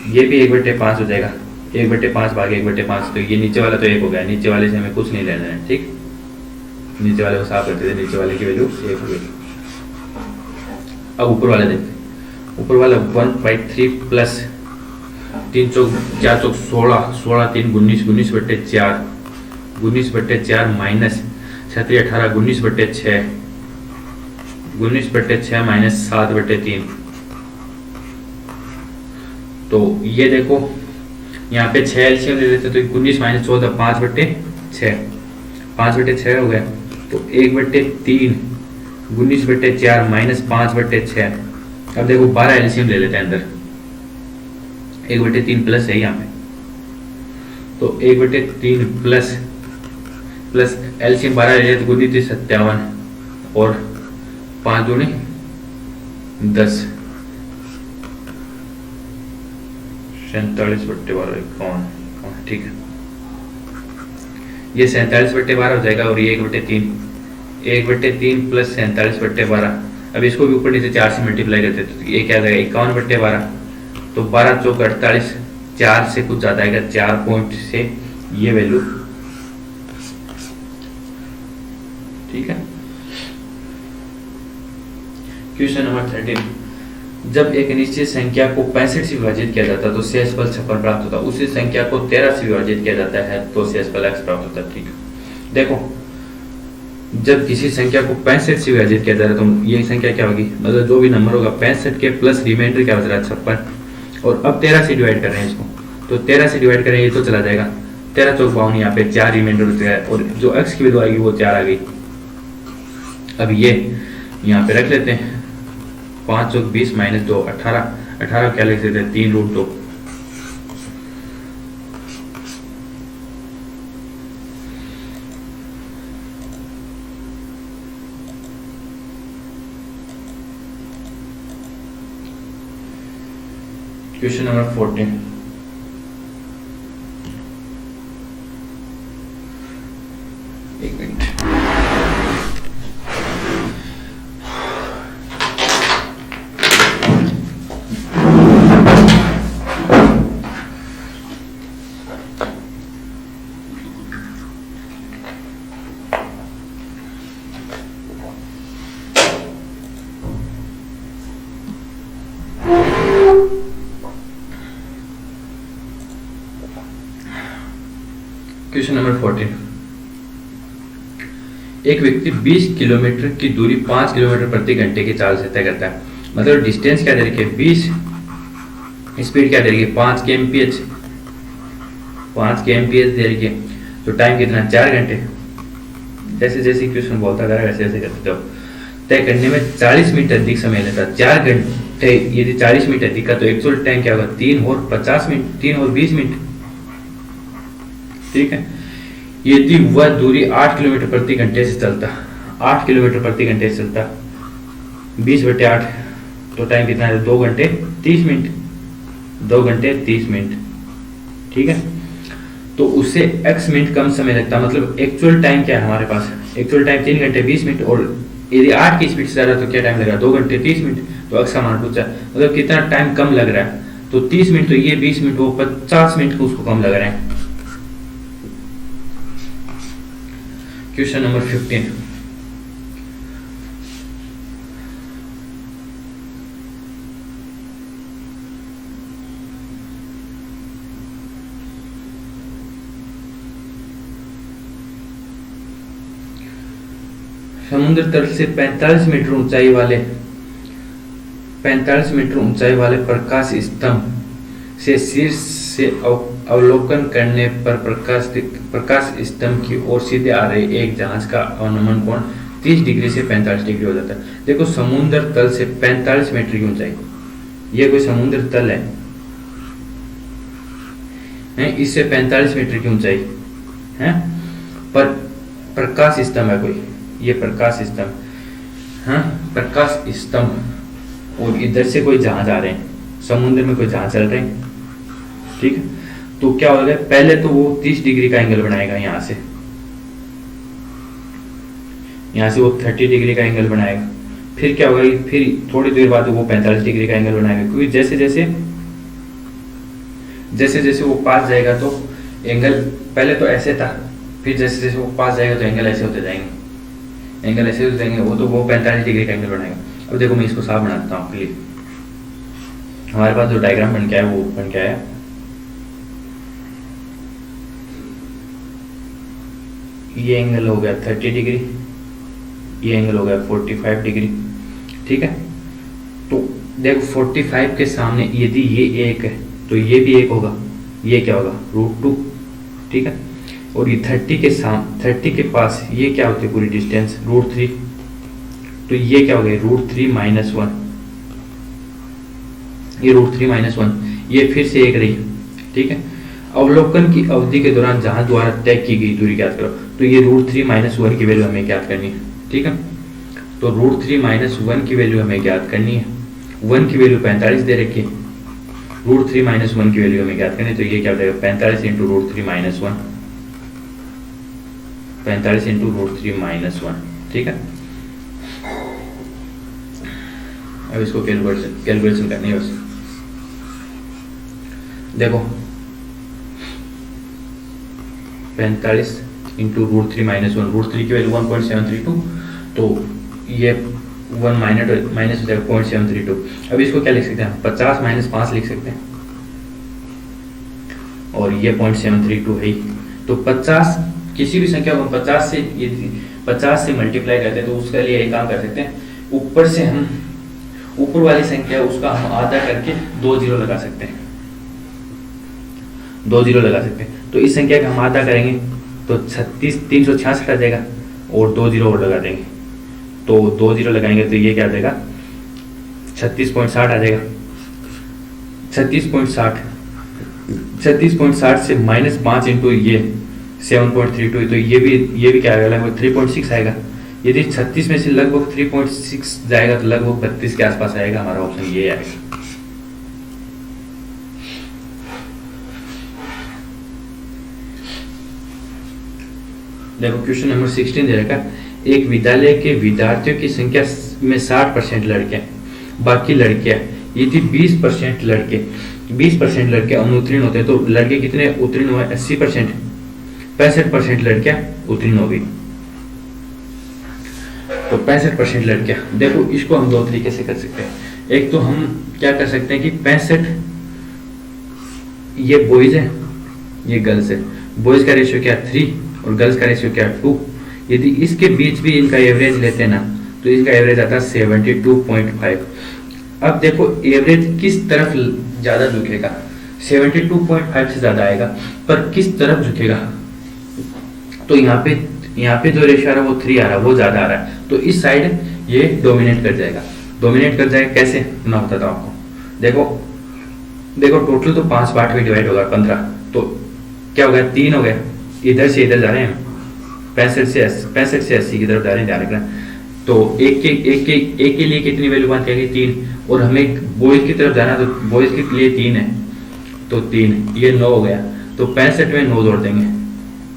ये भी 1/5 हो जाएगा, 1/5 भाग 1/5, तो ये नीचे वाला तो 1 हो गया, नीचे वाले से हमें कुछ नहीं लेना है। ठीक, नीचे वाले को साफ करते थे, नीचे वाले की वैल्यू 1 हो गई। अब ऊपर वाला देखते हैं, ऊपर वाला 1/3 प्लस 3 चौक 4 चौक 16, 16 3 19, 19/4, 19/4 माइनस 36 18, 19/6, 19/6 माइनस 7/3। तो ये देखो यहाँ पे 6 एलसीएम ले लेते तो 19 माइनस 14 5/6, 5/6 हो गया, तो 1/3 19/4 माइनस 5/6। अब देखो 12 एलसीएम ले लेते हैं अंदर, 1/3 प्लस है यहाँ पे, तो 1/3 प्लस प्लस एलसीएम 12 ले लेते, 19 57 और 5 दूनी 10, 47/12। ठीक है, ये 47/12 हो जाएगा और ये 1/3, 1/3 प्लस 47/12। अब इसको भी ऊपर नीचे 4 से मल्टीप्लाई करते तो ये क्या आ जाएगा 51/12, तो 12 चौक 48, 4 से कुछ ज्यादा आएगा, 4 पॉइंट से ये वैल्यू। ठीक है, क्वेश्चन नंबर 13, जब एक निश्चित संख्या को 65 से विभाजित किया जाता है तो शेषफल 56 प्राप्त होता है, उसी संख्या को 13 से विभाजित किया जाता है तो शेषफल x प्राप्त होता है। ठीक है, देखो जब किसी संख्या को 65 से विभाजित किया जा रहा है तो ये संख्या क्या होगी, मतलब जो भी नंबर होगा 65 के प्लस रिमाइंडर क्या हो रहा है 56, और अब 13 से डिवाइड कर रहे हैं इसको, तो 13 से डिवाइड करेंगे तो चला जाएगा 13 चौक 52, यहाँ पे 4 रिमाइंडर हो जाएगा और जो x की वैल्यू आएगी वो 4 आ गई। अब ये यहाँ पे रख लेते हैं, 5 चौक 20 माइनस 2 18, 18 क्या लिख सकते हैं 3√2। क्वेश्चन नंबर 14, एक मिनट, क्वेश्चन नंबर 14, एक व्यक्ति 20 किलोमीटर की दूरी 5 किलोमीटर प्रति घंटे की चाल से तय करता है, मतलब डिस्टेंस क्या दे रखी है 20, स्पीड क्या दे रखी है 5 kmph, 5 kmph दे रखी है, तो टाइम कितना 4 घंटे। जैसे जैसे क्वेश्चन बोलता जा रहा है वैसे वैसे करते जाओ। तय करने में 40 मिनट अधिक समय लेता, 4 घंटे यदि 40 मिनट अधिक का तो एक्चुअल टाइम क्या होगा 3 और 50 मिनट, 3 और 20 मिनट। ठीक है, यदि वह दूरी 8 किलोमीटर प्रति घंटे से चलता, 8 किलोमीटर प्रति घंटे से चलता 20/8, तो टाइम कितना है 2 घंटे 30 मिनट, 2 घंटे 30 मिनट। ठीक है, तो उससे x मिनट कम समय लगता, मतलब एक्चुअल टाइम क्या है हमारे पास, एक्चुअल टाइम 3 घंटे 20 मिनट और यदि 8 की स्पीड से जा रहा है तो क्या टाइम लग रहा है, 2 घंटे 30 मिनट। तो अक्सा मान पूछा मतलब कितना टाइम कम लग रहा है, तो 30 मिनट तो ये 20 मिनट, वो 50 मिनट को उसको कम लग रहे हैं। क्वेश्चन नंबर 15, समुद्र तल से 45 मीटर ऊंचाई वाले प्रकाश स्तंभ से शीर्ष से अवलोकन करने पर प्रकाश स्तंभ की ओर सीधे आ रहे एक जहाज का अवनमन कोण 30 डिग्री से 45 डिग्री हो जाता है। देखो समुद्र तल से 45 मीटर की ऊंचाई, ये कोई समुद्र तल है, इससे 45 मीटर की ऊंचाई है, पर प्रकाश स्तंभ है कोई, ये प्रकाश स्तंभ, हाँ प्रकाश स्तंभ, और इधर से कोई जहाज आ रहे हैं, समुद्र में कोई जहाज चल रहे हैं, ठीक है। तो क्या होगा, पहले तो वो 30 डिग्री का एंगल बनाएगा, यहाँ से वो 30 डिग्री का एंगल बनाएगा, फिर क्या होगा, फिर थोड़ी देर बाद वो 45 डिग्री का एंगल बनाएगा, क्योंकि जैसे जैसे वो पास जाएगा तो एंगल पहले तो ऐसे था, फिर जैसे जैसे वो पास जाएगा तो एंगल ऐसे होते जाएंगे, वो 45 डिग्री का एंगल बनाएगा। अब देखो मैं इसको साफ बनाता हूँ आपके लिए, हमारे पास जो डायग्राम बन के आया वो बन के आया, ये एंगल हो गया 30 डिग्री, ये एंगल हो गया 45 डिग्री, ठीक है। तो देखो 45 के सामने यदि ये एक है तो ये भी एक होगा, ये क्या होगा √2, ठीक है। और ये 30 के पास ये क्या होती है पूरी डिस्टेंस √3, तो ये क्या हो गया √3 - 1, ये √3 - 1, ये फिर से एक रही, ठीक है। अवलोकन की अवधि के दौरान जहां द्वारा तय की गई दूरी ज्ञात करो, तो ये √3 - 1 की वैल्यू हमें ज्ञात करनी है, ठीक है। तो √3 - 1 की वैल्यू हमें ज्ञात करनी है, 1 की वैल्यू 45 दे रखी है, √3 - 1 की वैल्यू हमें ज्ञात करनी है, तो ये क्या हो जाएगा 45 × √3 - 1, 45 × √3 - 1, ठीक है। अब इसको कैलकुलेशन करनी है बस। देखो 45 × √3 - 1, √3 की वैल्यू 1.732, तो ये 1 माइनस हो जाएगा 0.732। अब इसको क्या लिख सकते हैं, 50 - 5 लिख सकते हैं, और ये 0.732 है। तो 50 किसी भी संख्या को 50 से मल्टीप्लाई करते हैं तो उसके लिए एक काम कर सकते हैं, ऊपर वाली संख्या उसका हम आधा करके 2 जीरो लगा सकते हैं, 2 जीरो लगा सकते हैं। तो इस संख्या का हम आधा करेंगे तो 366 आ जाएगा, और 2 जीरो और लगा देंगे, तो 2 जीरो लगाएंगे तो ये क्या आ जाएगा 36.60 आ जाएगा, 36.60 से -5 × ये 7.32, तो ये भी क्या आएगा लगभग 3.6 आएगा। यदि 36 में से लगभग 3.6 जाएगा तो लगभग 32 के आसपास आएगा, हमारा ऑप्शन ये आएगा। देखो क्वेश्चन नंबर 16 दे रखा, एक विद्यालय के विद्यार्थियों की संख्या में 60% लड़के, बाकी लड़कियां, यदि 20% लड़के अनुत्तीर्ण होते हैं तो लड़के कितने उत्तीर्ण हुए 80%, 65% लड़कियां उत्तीर्ण हो गई, तो 65% लड़कियां। देखो इसको हम 2 तरीके से कर सकते हैं, एक तो हम क्या कर सकते हैं कि 65 ये बॉयज है, ये गर्ल्स है, बॉयज का रेशियो क्या 3 और गर्ल्स का रेशियो क्या 2, यदि इसके बीच भी इनका एवरेज लेते हैं ना तो इसका एवरेज आता है 72.5। अब देखो एवरेज किस तरफ ज्यादा झुकेगा, 72.5 से ज्यादा आएगा, पर किस तरफ झुकेगा, तो यहाँ पे जो रेशियो आ रहा है वो 3 आ रहा है, वो ज्यादा आ रहा है, तो इस साइड ये डोमिनेट कर जाएगा। कैसे मैं बताता हूँ आपको। देखो टोटल तो 5 पार्ट में डिवाइड होगा 15, तो क्या हो गया 3 हो गया, इधर से इधर जा रहे हैं 65 से 80 की तरफ जा रहे हैं, ध्यान रखना। तो एक के लिए कितनी वैल्यू बात करेगी 3, और हमें बॉयज की तरफ जाना तो बॉयज के लिए 3 है, तो 3 ये 9 हो गया, तो 65 में 9 जोड़ देंगे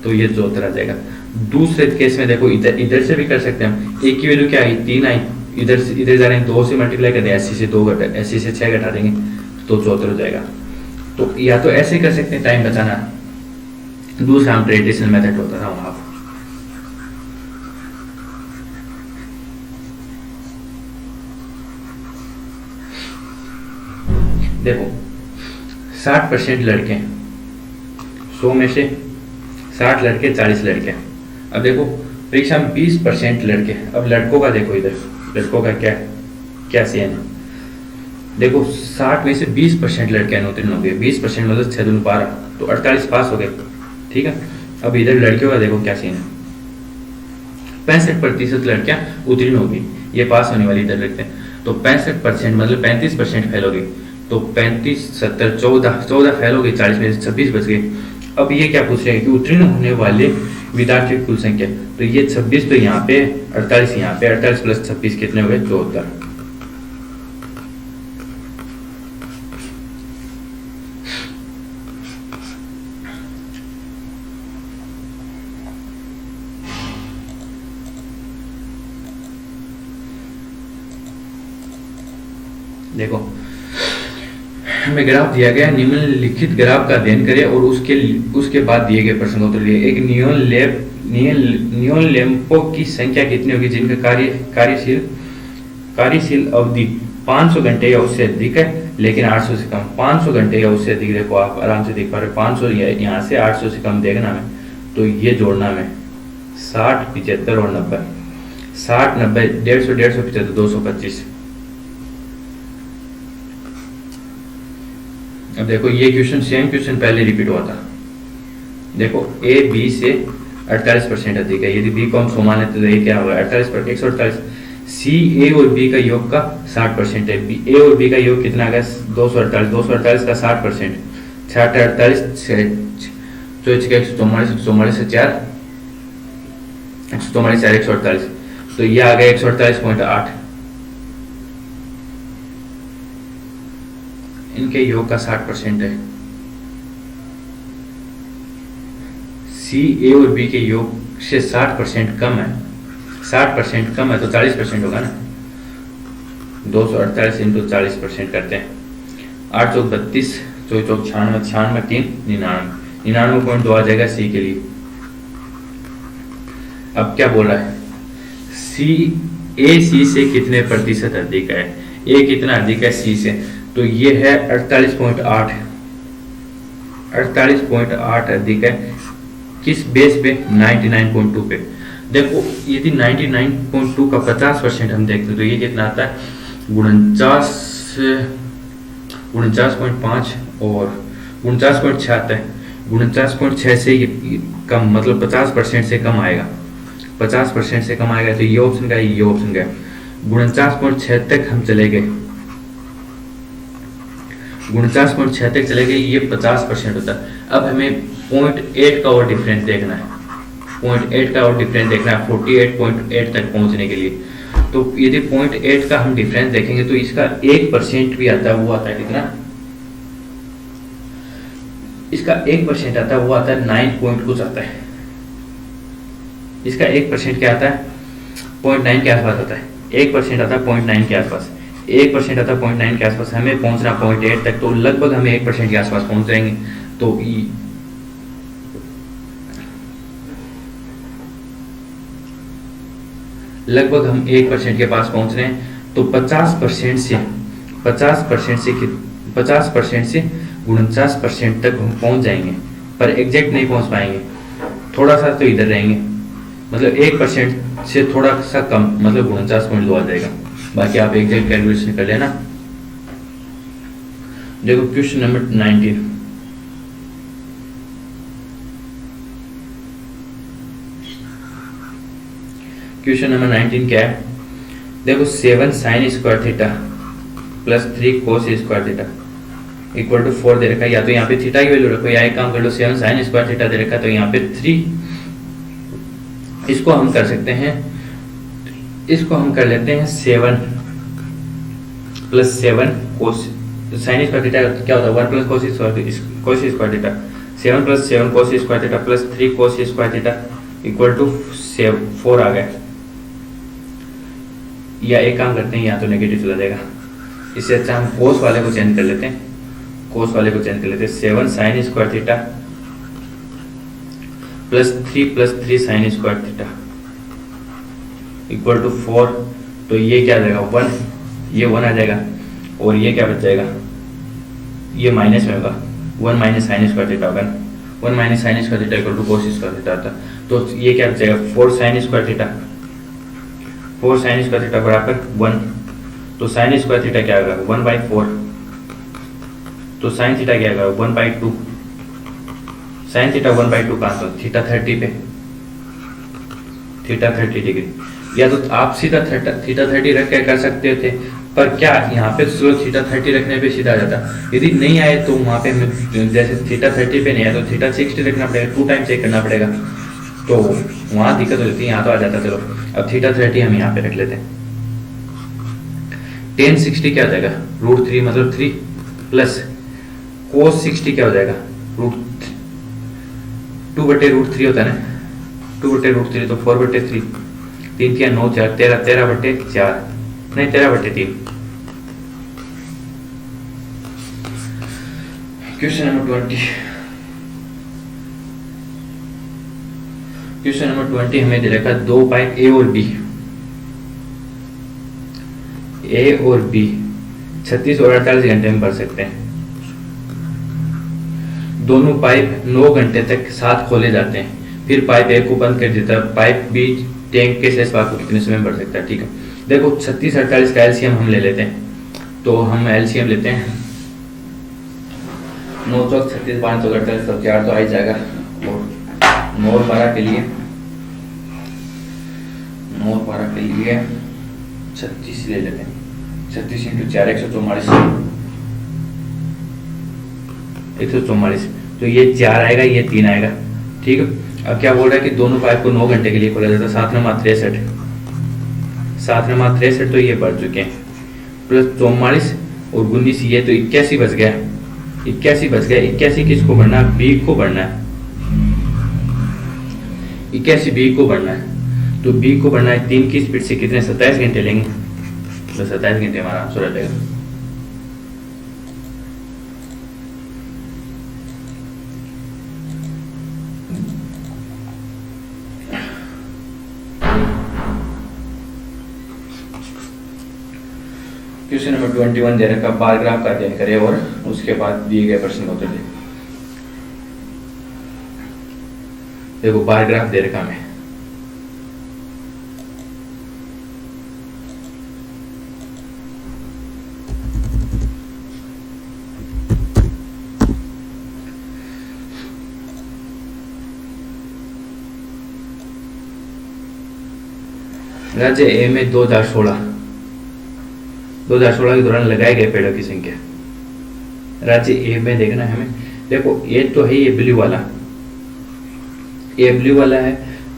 तो ये 74 आ जाएगा। दूसरे केस में देखो इधर इधर से भी कर सकते हैं हम। एक की वैल्यू क्या आई, 3 आई, इधर से इधर जा रहे हैं, 2 से मल्टीप्लाई कर दें, 80 से 2 घटा, 80 से 6 घटा देंगे तो 74 हो जाएगा। तो या तो ऐसे कर सकते हैं टाइम बचाना, दूसरा हम ट्रेडिशनल मेथड होता था वहां। देखो 60% लड़के, 100 में से 60 लड़के 40 लड़के। अब देखो परीक्षा में 20% लड़के। अब लड़कों का देखो, इधर लड़कों का क्या क्या सीन है। देखो 60 में से 20% लड़के अनुत्तीर्ण हो गए, 20% मतलब 6 दूनी 12, तो 48 पास हो गए, ठीक है। अब इधर लड़कियों का देखो क्या सीन है, 65% लड़कियां उत्तीर्ण होगी, ये पास होने वाली इधर रखते हैं। तो 65% मतलब 35% फेल हो गई, तो 35 70 14 फेल हो गई, 40 में से 26 बच गए। अब ये क्या पूछ रहे हैं कि उत्तीर्ण होने वाले विद्यार्थियों की कुल संख्या, तो ये 26 तो यहाँ पे, 48 यहाँ पे, 48 प्लस 26 कितने हो गए, 74। देखो हमें ग्राफ दिया गया, निम्नलिखित ग्राफ का अध्ययन करें और उसके बाद दिए गए प्रश्न का उत्तर दिए। एक नियोन लैंपों की संख्या कितनी होगी जिनका कार्यशील अवधि 500 घंटे या उससे अधिक है लेकिन 800 से कम। 500 घंटे या उससे अधिक, देखो आप आराम से देख पा रहे हो, 500 यहाँ से 800 से कम देखना है, तो ये जोड़ना है 60 75 और 90, 60 90 150 150 75 225। अब देखो ये क्वेश्चन सेम क्वेश्चन पहले रिपीट हुआ था। देखो ए बी से 48% अधिक है, यदि बी को हम 100 मान लेते तो ये क्या होगा 48 148। सी ए और बी का योग का 60% है, बी ए और बी का योग कितना है 248, 248 का 60%, 60 48 तो 144 से 4 144 4 148, तो ये आ गया 148.8। इनके योग का 60% है। सी ए और बी के योग से 60% कम है, 60% कम है तो 40% होगा ना। 248 इंटू 40% करते हैं, 8 चौक 32, 4 चौक 96, 96 3 99, 99.2 आ जाएगा सी के लिए। अब क्या बोल रहा है, सी ए सी से कितने प्रतिशत अधिक है, ए कितना अधिक है सी से, तो ये है 48.8, 48.8 अधिक है किस बेस पे 99.2 पे। देखो यदि 99.2 का 50% हम देखते हैं तो ये कितना आता है 49.5 और 49.6 आता है। 49.6 से ये कम मतलब 50% से कम आएगा, 50% से कम आएगा, तो ये ऑप्शन का ये ऑप्शन का 49.6 तक हम चले गए, 49.6 तक चले गए, ये 50% होता है। अब हमें 0.8 का और डिफरेंस देखना है, 0.8 का और डिफरेंस देखना है 48.8 तक पहुंचने के लिए। तो यदि 0.8 का हम डिफरेंस देखेंगे तो इसका 1% भी आता है, वो आता है कितना, इसका 1% आता है, वो आता है 9 पॉइंट कुछ आता है। इसका 1% क्या आता है 0.9 के आसपास आता है, 1% आता है 0.9 के आसपास, 1% आता है 0.9 के आसपास। हमें पहुंचना 0.8 तक, तो लगभग हमें 1% के आसपास पहुंच जाएंगे। तो लगभग हम 1% के पास पहुंच रहे हैं, तो 50% से 49% तक हम पहुंच जाएंगे, पर एग्जैक्ट नहीं पहुंच पाएंगे, थोड़ा सा तो इधर रहेंगे, मतलब 1% से थोड़ा सा कम मतलब 49.2 आ जाएगा। बाकी आप एग्जैक्ट कैलकुलेशन कर लेना। देखो क्वेश्चन नंबर 19, क्वेश्चन नंबर 19 क्या है, देखो 7 sin square theta plus 3 cos square theta equal to 4 दे रखा है। या तो यहाँ पे थीटा की वैल्यू रखो या एक काम कर लो 7 sin स्क्वायर थीटा दे रखा है, तो यहाँ पे 3, इसको हम कर सकते हैं, इसको हम कर लेते हैं 7 plus 7 cos sin square theta क्या होता है 1 plus cos square theta, 7 plus 7 cos square theta plus 3 cos square theta equal to 4 आ गया। या एक काम करते हैं, या तो नेगेटिव चला जाएगा, इससे अच्छा हम कोस वाले को चेंज कर लेते हैं। कोस वाले को चेंज कर लेते हैं, 7 sine square theta plus 3 sine square theta equal to 4। तो ये क्या आ जाएगा 1, ये 1 आ जाएगा, और ये क्या बच जाएगा, ये माइनस में होगा, 1 माइनस साइन स्क्वायर थीटा होगा ना, 1 minus sine square theta equal to cos square theta आता। तो ये क्या बच जाएगा 4 sine square theta, 4 sine square theta बराबर 1। तो साइन स्क्वायर थीटा क्या होगा 1/4, तो साइन थीटा क्या होगा 1/2। साइन थीटा 1/2 कहाँ से, थीटा 30 पे, थीटा 30 डिग्री। या तो आप सीधा थीटा 30 रख के कर सकते थे, पर क्या यहाँ पे थीटा 30 रखने पे सीधा आ जाता। यदि नहीं आए तो वहाँ पे हमें जैसे थीटा 30 पे नहीं आया तो थीटा 60 रखना पड़ेगा, 2 टाइम चेक करना पड़ेगा, तो वहाँ दिक्कत हो जाती है। यहाँ तो आ जाता। चलो अब थीटा 30 हम यहाँ पे रख लेते हैं। tan 60 क्या हो जाएगा √3 मतलब 3 प्लस cos 60 क्या हो जाएगा √2/√3 होता है ना, 2/√3 तो 4/3, 3 क्या 9 4 13 13/4 नहीं 13/3। क्वेश्चन नंबर 20, क्वेश्चन नंबर 20 हमें दे रखा 2 पाइप ए और बी, ए और बी 36 और 48 घंटे में भर सकते हैं। दोनों पाइप 9 घंटे तक साथ खोले जाते हैं, फिर पाइप ए को बंद कर देता है, पाइप बी टैंक के शेष भाग को कितने समय में भर सकता है। ठीक है, देखो 36 48 का एलसीएम हम ले लेते हैं। तो हम एलसीएम लेते हैं 9 चौक 36 5 चौक 48 तो 4 तो आ ही जाएगा। और 9 और 12 के लिए 9 और 12 के लिए 36 ले लेते हैं, 36 × 4 144, तो ये 4 आएगा, ये 3 आएगा। ठीक है, अब क्या बोल रहा है कि दोनों पाइप को 9 घंटे के लिए खोला जाता है। 7 9 63, 7 9 63 तो ये बढ़ चुके हैं, प्लस 44 और 19 ये तो 81 बच गया, 81 बच गया। 81 किसको बढ़ना है, बी को बढ़ना है, 81 बी को बढ़ना है। तो बी को बढ़ना है 3 की स्पीड से कितने 27 घंटे लेंगे, तो 27 घंटे हमारा आंसर आ जाएगा। क्वेश्चन नंबर 21 दे रखा बार ग्राफ का अध्ययन करें और उसके बाद दिए गए प्रश्न का उत्तर दें। देखो बार ग्राफ दे रखा हमें, राज्य ए में 2016 के दौरान लगाए गए पेड़ों की संख्या। राज्य ए में देखना है हमें, देखो ए तो है ये ब्लू वाला, ए ब्लू वाला है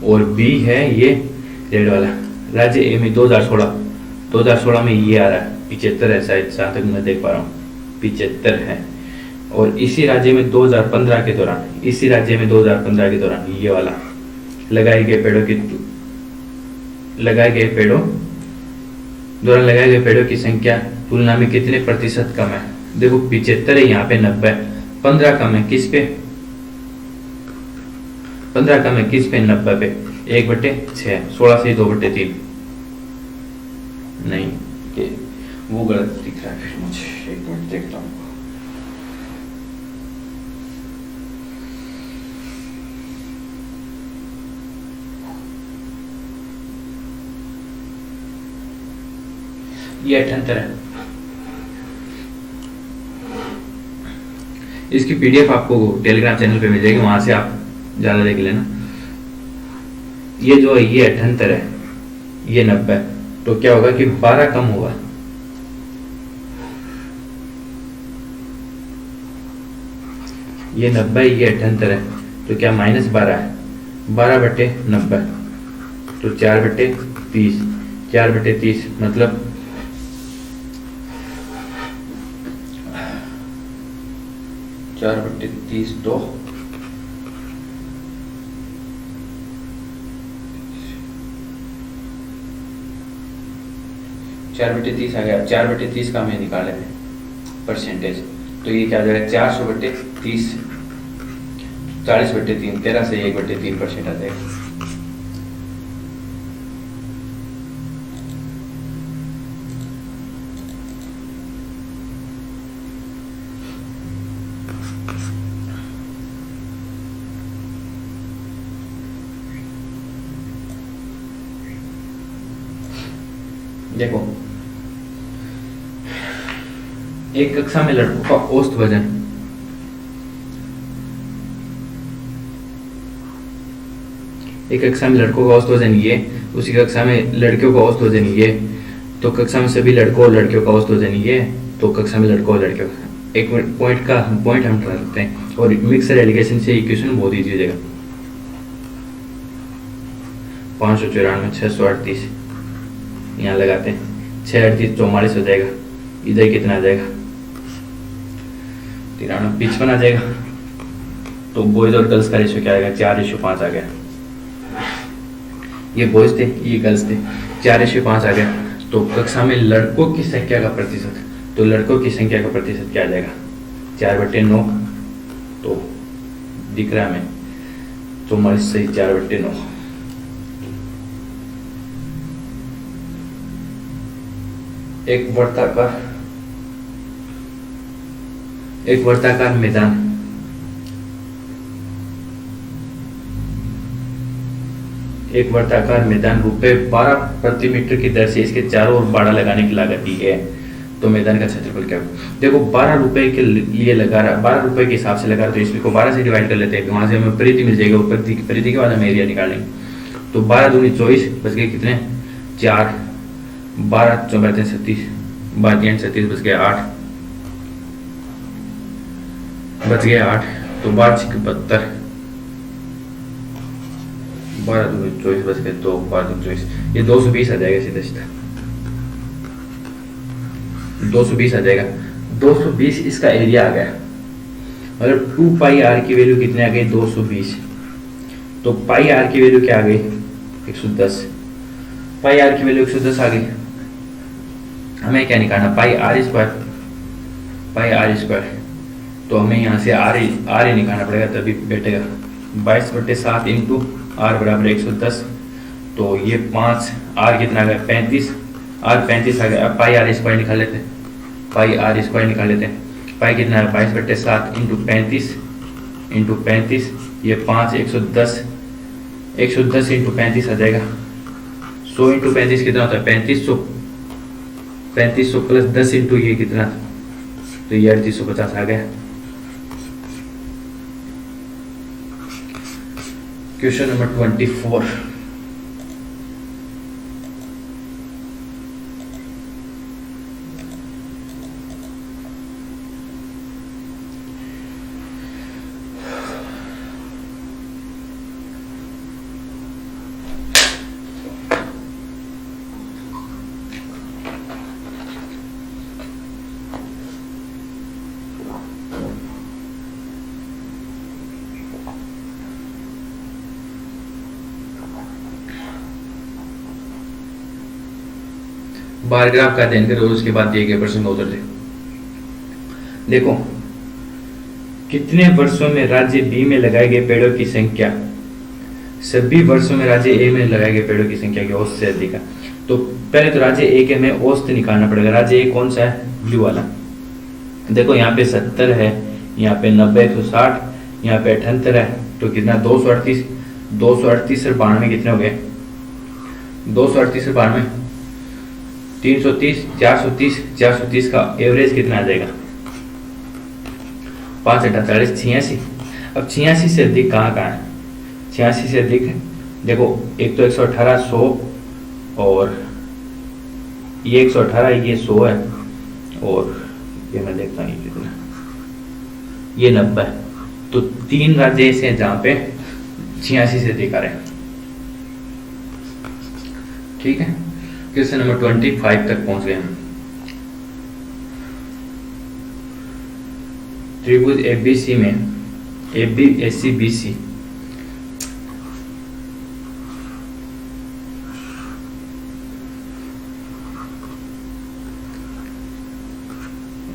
और बी है ये रेड वाला। राज्य ए में 2016 में ये आ रहा है 75 है शायद, जहाँ तक मैं देख पा रहा हूँ 75 है। और इसी राज्य में 2015 के दौरान, इसी राज्य में 2015 के दौरान ये वाला लगाए गए पेड़ों की संख्या तुलना में कितने प्रतिशत कम है। देखो 75 है, यहाँ पे 90, 15 कम है किस पे, 15 कम है किस पे 90 पे, 1/6, 16 से 2/3 नहीं, वो गलत दिख रहा है फिर मुझे, एक मिनट देखता हूँ। ये 78 है। इसकी पीडीएफ आपको टेलीग्राम चैनल पे मिल जाएगी, वहां से आप ज्यादा देख लेना। ये जो है ये 78 है, ये 90, तो क्या होगा कि 12 कम होगा। ये 90 ये 78 है, तो क्या -12 है, 12/90 तो 4/30, 4/30 मतलब 4/30 तो 4/30 आ गया। 4/30 का हमें निकाले थे परसेंटेज, तो ये क्या आ जाएगा 400/30, 40/3, 13 से 1/3% आ जाएगा। देखो एक कक्षा में लड़कों का औसत वजन, एक कक्षा में लड़कों का औसत वजन ये, उसी कक्षा में लड़कियों का औसत वजन ये, तो कक्षा में सभी लड़कों और लड़कियों का औसत वजन ये, तो कक्षा में लड़कों और लड़कियों का एक पॉइंट हम ट्राई करते हैं और मिक्सर एलिगेशन से इक्वेशन बहुत ईजी हो जाएगा। 594, 638 यहाँ लगाते हैं, 638 44 हो जाएगा। इधर कितना आ जाएगा 93, 55 आ जाएगा। तो बॉयज और गर्ल्स का रेशियो क्या आएगा 4:5 आ गया। ये बॉयज थे, ये गर्ल्स थे, 4:5 आ गया। तो कक्षा में लड़कों की संख्या का प्रतिशत, तो लड़कों की संख्या का प्रतिशत क्या आ जाएगा 4/9, तो दिख रहा है हमें 44 सही 4/9। एक वर्ताकार मैदान, एक वर्ताकार मैदान ₹12 प्रति मीटर की दर से इसके चारों ओर बाड़ा लगाने की लागत दी है, तो मैदान का क्षेत्रफल क्या होगा। देखो 12 रुपए के लिए लगा रहा, 12 रुपए के हिसाब से लगा रहा, तो इसमें को 12 से डिवाइड कर लेते हैं, वहां से हमें परिधि मिल जाएगा। परिधि के बाद हम एरिया निकालेंगे। तो 12 दूनी 24, बच गए कितने 4, 12 4 37, 12 37 बच गया 8, बच गया 8, तो 12 72, 12 दूनी 24 बच गए, तो 12 दूनी 24, ये 220 आ जाएगा सीधा सीधा, 220 आ जाएगा। 220 इसका एरिया आ गया। मतलब 2 पाई आर की वैल्यू कितने आ गई 220, तो पाई आर की वैल्यू क्या आ गई 110, पाई आर की वैल्यू 110 आ गई। हमें क्या निकालना pi r square, pi r square, तो हमें यहाँ से आर ही निकालना पड़ेगा, तभी बैठेगा 22/7 इंटू आर बराबर 110, तो ये 5, आर कितना आ गया 35, आर 35 आ गया। अब पाई आर स्क्वायर निकाल लेते हैं, पाई आर स्क्वायर निकाल लेते हैं। पाई कितना है 22/7 इंटू 35, ये 5 110 इंटू 35 आ जाएगा। 100 इंटू 35 कितना होता है 3500 प्लस 10 इंटू ये कितना, तो ये 3850 आ गया। क्वेश्चन नंबर 24, बार ग्राफ का अध्ययन करो, उसके बाद दिए गए प्रश्न का उत्तर दे। देखो कितने वर्षों में राज्य बी में लगाए गए पेड़ों की संख्या सभी वर्षों में राज्य ए में लगाए गए पेड़ों की संख्या के औसत से अधिक है। तो पहले तो राज्य ए के में औसत निकालना पड़ेगा। राज्य ए कौन सा है ब्लू वाला। देखो यहाँ पे 70 है, यहाँ पे 90, 160, यहाँ पे 78 है, तो कितना 238, 238 और 92 कितने हो गए 238 और 92 330, 430, 430 का एवरेज कितना आ जाएगा 5 × 48 86। अब 86 से अधिक कहाँ कहाँ है 86 से अधिक देखो एक तो 118 100 और ये 118 ये 100 है और ये मैं देखता हूँ ये कितना ये 90 है। तो 3 राज्य ऐसे हैं जहाँ पे 86 से अधिक आ रहे हैं। ठीक है, क्वेश्चन नंबर 25 तक पहुंच गए हम। त्रिभुज एबीसी में एसी बीसी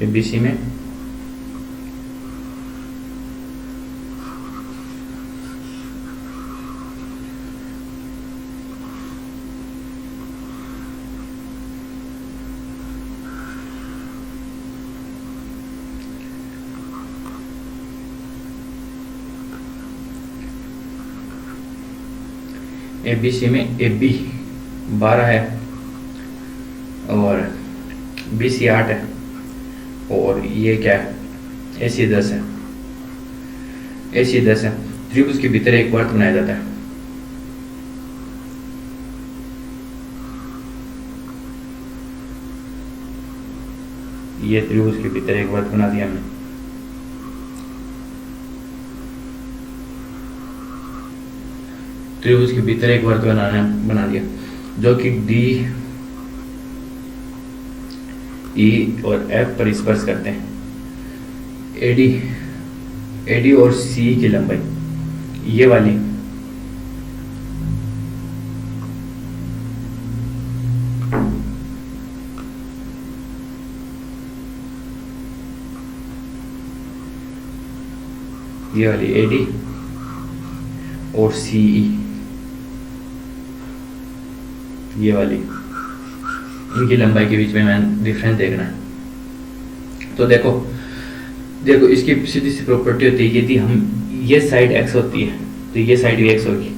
ABC में ABC में AB 12 है और BC 8 है और ये क्या है AC 10 है। AC 10 है। त्रिभुज के भीतर एक वर्त बनाया जाता है। ये त्रिभुज के भीतर एक वर्त बना दिया हमने। त्रिभुज के भीतर एक वर्त बना दिया जो कि D, E और F पर स्पर्श करते हैं। AD और C की लंबाई ये वाली AD और CE ये वाली, इनकी लंबाई के बीच में मैं डिफरेंस देखना है। तो देखो इसकी सीधी सी प्रॉपर्टी होती है, यदि हम ये साइड x होती है तो ये साइड भी x होगी,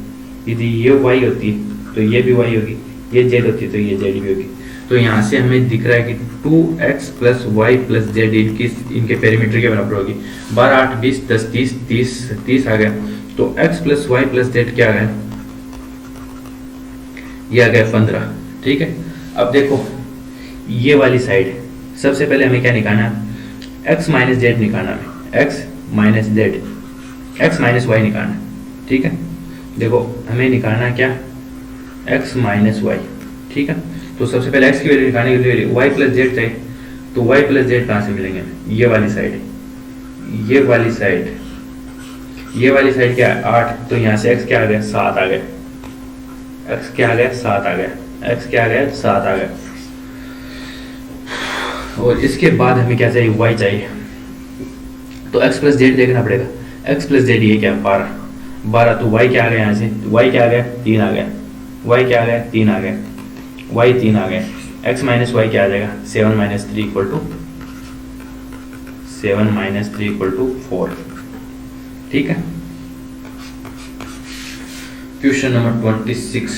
यदि ये y होती है तो ये भी y होगी, ये z होती है तो ये z भी होगी। तो यहाँ से हमें दिख रहा है कि 2x + y + z इनके पेरीमीटर के बराबर होगी। 12 8 20 10 30 आ गया। तो x + y + z क्या आ गया, ये आ गया 15। ठीक है। अब देखो ये वाली साइड, सबसे पहले हमें क्या निकालना है, x - z निकालना है, x - y निकालना है। ठीक है। देखो हमें निकालना क्या, x - y। ठीक है। तो सबसे पहले x की वैल्यू निकालने के लिए y + z चाहिए। तो y + z कहाँ से मिलेंगे, ये वाली साइड क्या है 8। तो यहाँ से x क्या आ गया 7 आ गया, x क्या आ गया 7 आ गया, x क्या आ गया 7 आ गया। और इसके बाद हमें क्या चाहिए, y चाहिए। तो x + z देखना पड़ेगा। x + z ये क्या 12। तो y क्या आ गया, यहाँ से y क्या आ गया 3 आ गया, y क्या आ गया 3 आ गया, y 3 आ गया। x - y क्या आ जाएगा 7 - 3 = 4। ठीक है। Question number 26।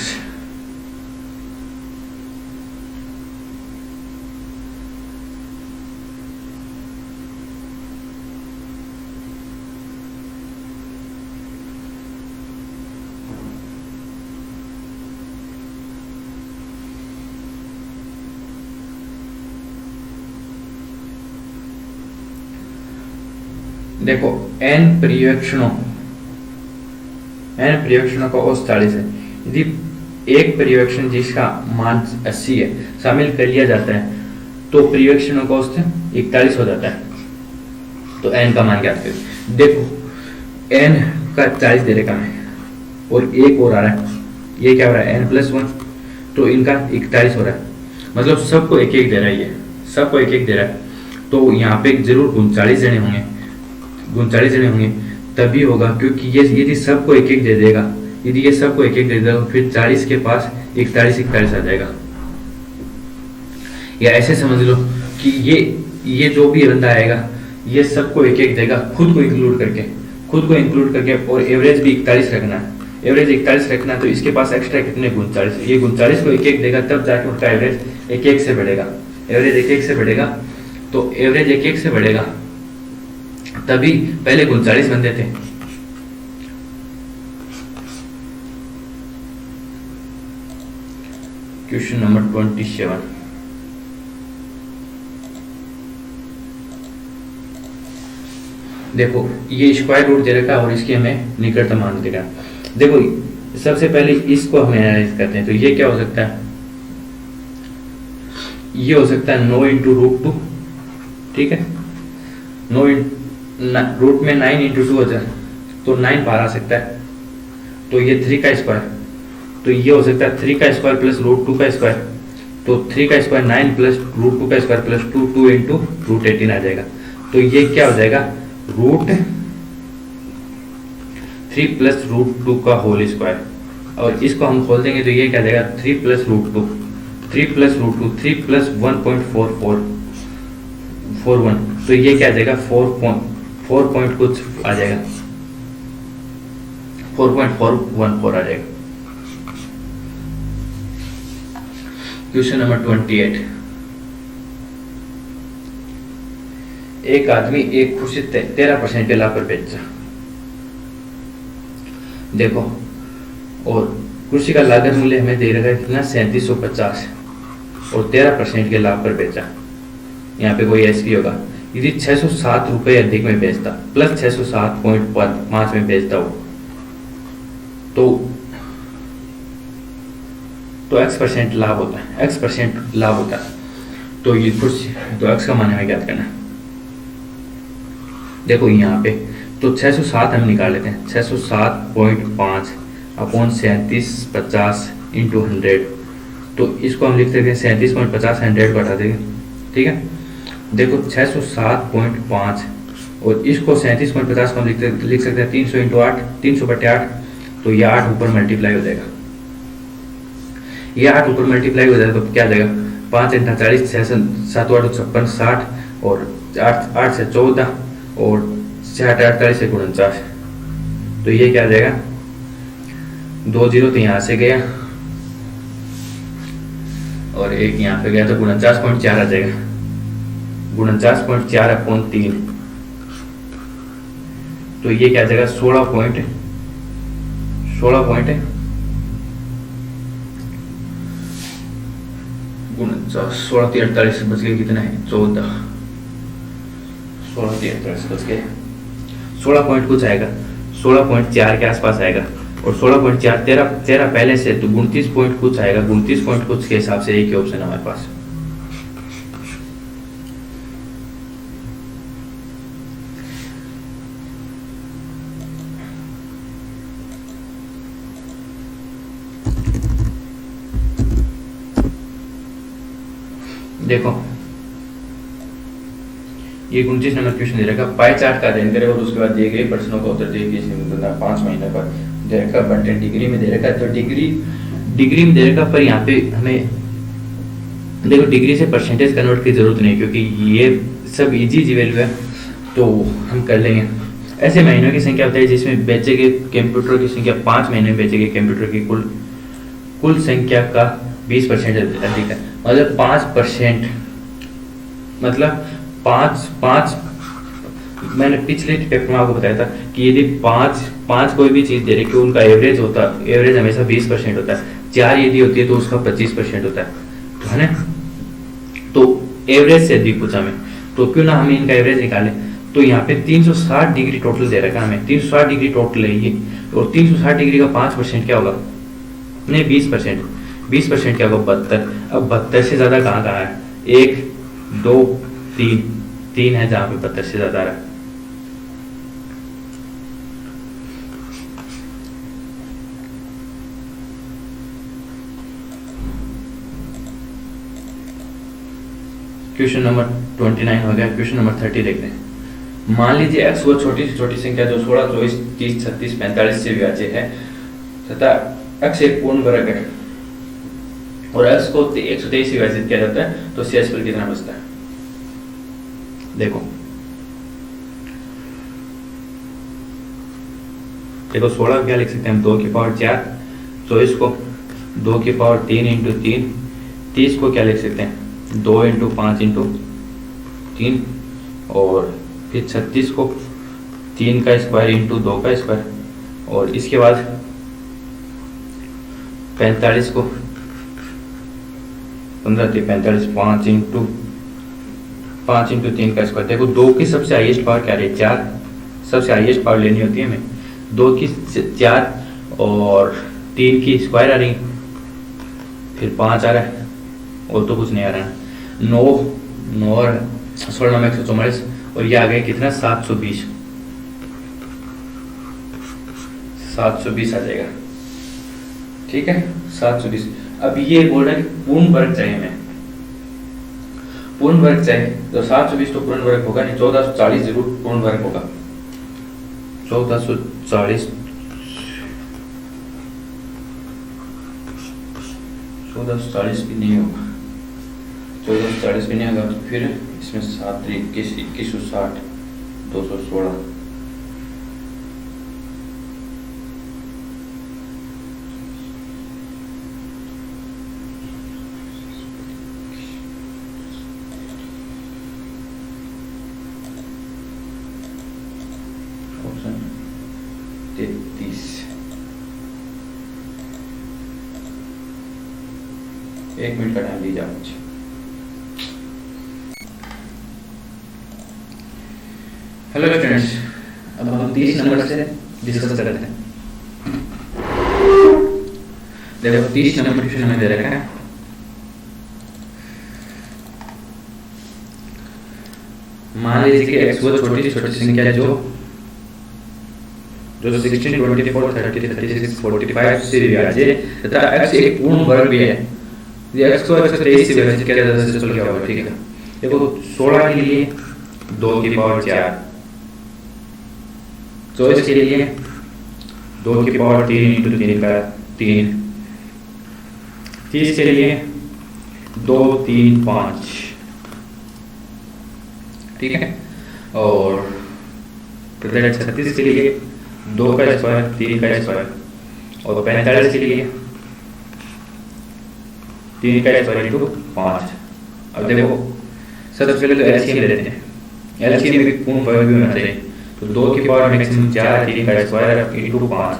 देखो n पर्यवेक्षणों का औसत 40 है। यदि एक पर्यवेक्षण जिसका मान 80 है शामिल कर लिया जाता है तो पर्यवेक्षणों का औसत 41 हो जाता है। तो n का मान ज्ञात करें। देखो n का 40 दे रखा है और एक और आ रहा है, ये क्या हो रहा है n + 1, तो इनका 41 हो रहा है। मतलब सबको एक एक दे रहा है, ये सबको एक एक दे रहा है। तो यहाँ पे जरूर 39 जने होंगे तभी होगा, क्योंकि ये यदि सबको एक एक दे देगा, यदि ये सबको एक एक दे देगा फिर 40 के पास 41 आ जाएगा। या ऐसे समझ लो कि ये जो भी बंदा आएगा ये सबको एक एक देगा, खुद को इंक्लूड करके और एवरेज भी 41 रखना है। एवरेज 41 रखना, तो इसके पास एक्स्ट्रा कितने 39, ये 39 को एक एक देगा, तब जाके उसका एवरेज 1 से बढ़ेगा। एवरेज 1 से बढ़ेगा, तो एवरेज 1 से बढ़ेगा तभी पहले 39 बनते थे। Question number 27। देखो ये स्क्वायर रूट दे रखा और इसकी हमें निकटतम मान दे रहा। देखो सबसे पहले इसको हम एनालाइज करते हैं। तो ये क्या हो सकता है, ये हो सकता है 9 × √2। ठीक है। 9 रूट में 9 × 2 होता है तो 9 बाहर आ सकता है। तो ये 3 का स्क्वायर, तो ये हो सकता है 3 का स्क्वायर + √2 का स्क्वायर। तो 3 का स्क्वायर 9 प्लस रूट 2 का स्क्वायर प्लस 2 इंटू रूट 18 आ जाएगा। तो ये क्या हो जाएगा, रूट 3 प्लस रूट 2 का होल स्क्वायर, और इसको हम खोल देंगे तो ये क्या जाएगा 3 plus root 2, 3 plus root 2, 3 plus 1.4441, तो ये क्या आ जाएगा 4 पॉइंट कुछ आ जाएगा, 4.414 आ जाएगा। क्वेश्चन नंबर 28, एक आदमी एक कुर्सी 13% के लाभ पर बेचा। देखो, और कुर्सी का लागत मूल्य हमें दे रखा है कितना 3750 और 13% के लाभ पर बेचा। यहाँ पे कोई एसपी होगा, यदि 607 रुपये अधिक में बेचता प्लस 607.5 में बेचता हो तो x% लाभ होता है, x% लाभ होता है। तो ये कुर्सी, तो x का मान हमें ज्ञात करना है। देखो यहाँ पे तो 607 हम निकाल लेते हैं, 607.5 अपॉन 3750 इंटू 100, तो इसको हम लिख सकते हैं 37.50, 100 को हटा देंगे, ठीक है। देखो 607.5 और इसको 37.50 को हम लिख सकते हैं 300 इंटू 8, 300/8, तो ये 8 ऊपर मल्टीप्लाई हो जाएगा, ये 8 ऊपर मल्टीप्लाई हो जाएगा तो क्या आ जाएगा 5 × 40, 6 7 8 56 60 और 8 से 14 और 6 8 48 से 49, तो ये क्या आ जाएगा 2 0 तो यहाँ से गया और एक यहाँ पे गया तो 49.4 आ जाएगा, 49.4 अपॉन 3, तो ये क्या आ जाएगा 16 बच गए, कितना है 14, 16 बच गए, 16 पॉइंट कुछ आएगा, 16.4 के आसपास आएगा, और 16.4 13 पहले से तो 29 पॉइंट कुछ आएगा, 29 पॉइंट कुछ के हिसाब से एक ही ऑप्शन है हमारे पास। देखो ये 29 नंबर क्वेश्चन दे रखा, पाई चार्ट का अध्ययन करें और उसके बाद दिए गए प्रश्नों का उत्तर दिए गए 5 महीने पर दे रखा, कंटेंट डिग्री में दे रखा, तो डिग्री में दे रखा, पर यहाँ पे हमें देखो डिग्री से परसेंटेज कन्वर्ट की जरूरत नहीं, क्योंकि ये सब इजी वैल्यू है तो हम कर लेंगे। ऐसे महीनों की संख्या होता है जिसमें बेचे गए कंप्यूटर की संख्या 5 महीने में बेचे गए कंप्यूटर की कुल संख्या का 20% अधिक है, मतलब 5%, मतलब 5 मैंने पिछले पेपर में आपको बताया था कि यदि 5 कोई भी चीज दे रही कि उनका एवरेज हमेशा 20% होता है, 4 यदि होती है तो उसका 25% होता है, तो है ना, तो एवरेज से अधिक पूछा हमें, तो क्यों ना हम इनका एवरेज निकालें। तो यहाँ पे 360 डिग्री टोटल दे रखा हमें, 360 डिग्री टोटल है ये, और 360 डिग्री का 5% क्या होगा, नहीं 20% क्या होगा 72। अब 72 से ज्यादा कहाँ है, 1 2 3 है जहां पे 72 से ज्यादा है। क्वेश्चन नंबर 29 हो गया। क्वेश्चन नंबर 30 देखते हैं। मान लीजिए x वो छोटी से छोटी संख्या जो 16 24 30 36 45 से विभाज्य है तथा x एक पूर्ण वर्ग है और x को 123 से विभाजित किया जाता है, तो शेषफल कितना बचता है। देखो 16 क्या लिख सकते हैं हम, 2 की पावर 4, 24 को 2 की पावर 3 इंटू 3, 30 को क्या लिख सकते हैं 2 इंटू 5 इंटू 3, और फिर 36 को 3 का स्क्वायर इंटू 2 का स्क्वायर, और इसके बाद 45 को 15 45 5 इंटू 3 का स्क्वायर। देखो 2 की सबसे हाईएस्ट पावर क्या रही है 4, सबसे हाईएस्ट पावर लेनी होती है हमें, 2 की 4 और 3 की स्क्वायर आ रही, फिर 5 आ रहा है और तो कुछ नहीं आ रहा है, 9 और 16 में 144, और ये आ गया कितना 720 आ जाएगा, ठीक है 720। अब ये बोल रहा है कि पूर्ण वर्ग चाहिए हमें, पूर्ण वर्ग चाहिए, तो 720 तो पूर्ण वर्ग होगा नहीं, 1440 जरूर पूर्ण वर्ग होगा। 1440 भी नहीं होगा, 1440 भी नहीं होगा, फिर इसमें 7 21 2160 216 33 1 मिनट का टाइम दीजिए आप मुझे। हेलो स्टूडेंट्स, अब हम 30 नंबर से डिस्कस करते हैं। देखो 30 नंबर क्वेश्चन हमें दे रखा है, मान लीजिए कि x वो छोटी संख्या जो 16 24 30 36 45 से विभाज्य तथा x एक पूर्ण वर्ग भी है। ये x को 123 से विभाजित किया जाता है, क्या होगा? ठीक है, देखो 16 के लिए 2 की पावर 4, 24 के लिए 2 की पावर 3 इंटू 3 का 3, 30 के लिए 2 3 5, ठीक है, और 36 के लिए 2 का स्क्वायर 3 का स्क्वायर, और 45 के लिए 3 का स्क्वायर इंटू 5। अब देखो सबसे पहले तो एलसीएम ले लेते हैं, एलसीएम में पूर्ण वर्ग भी होना चाहिए, तो 2 की पावर मैक्सिमम 4 3 का स्क्वायर इंटू 5,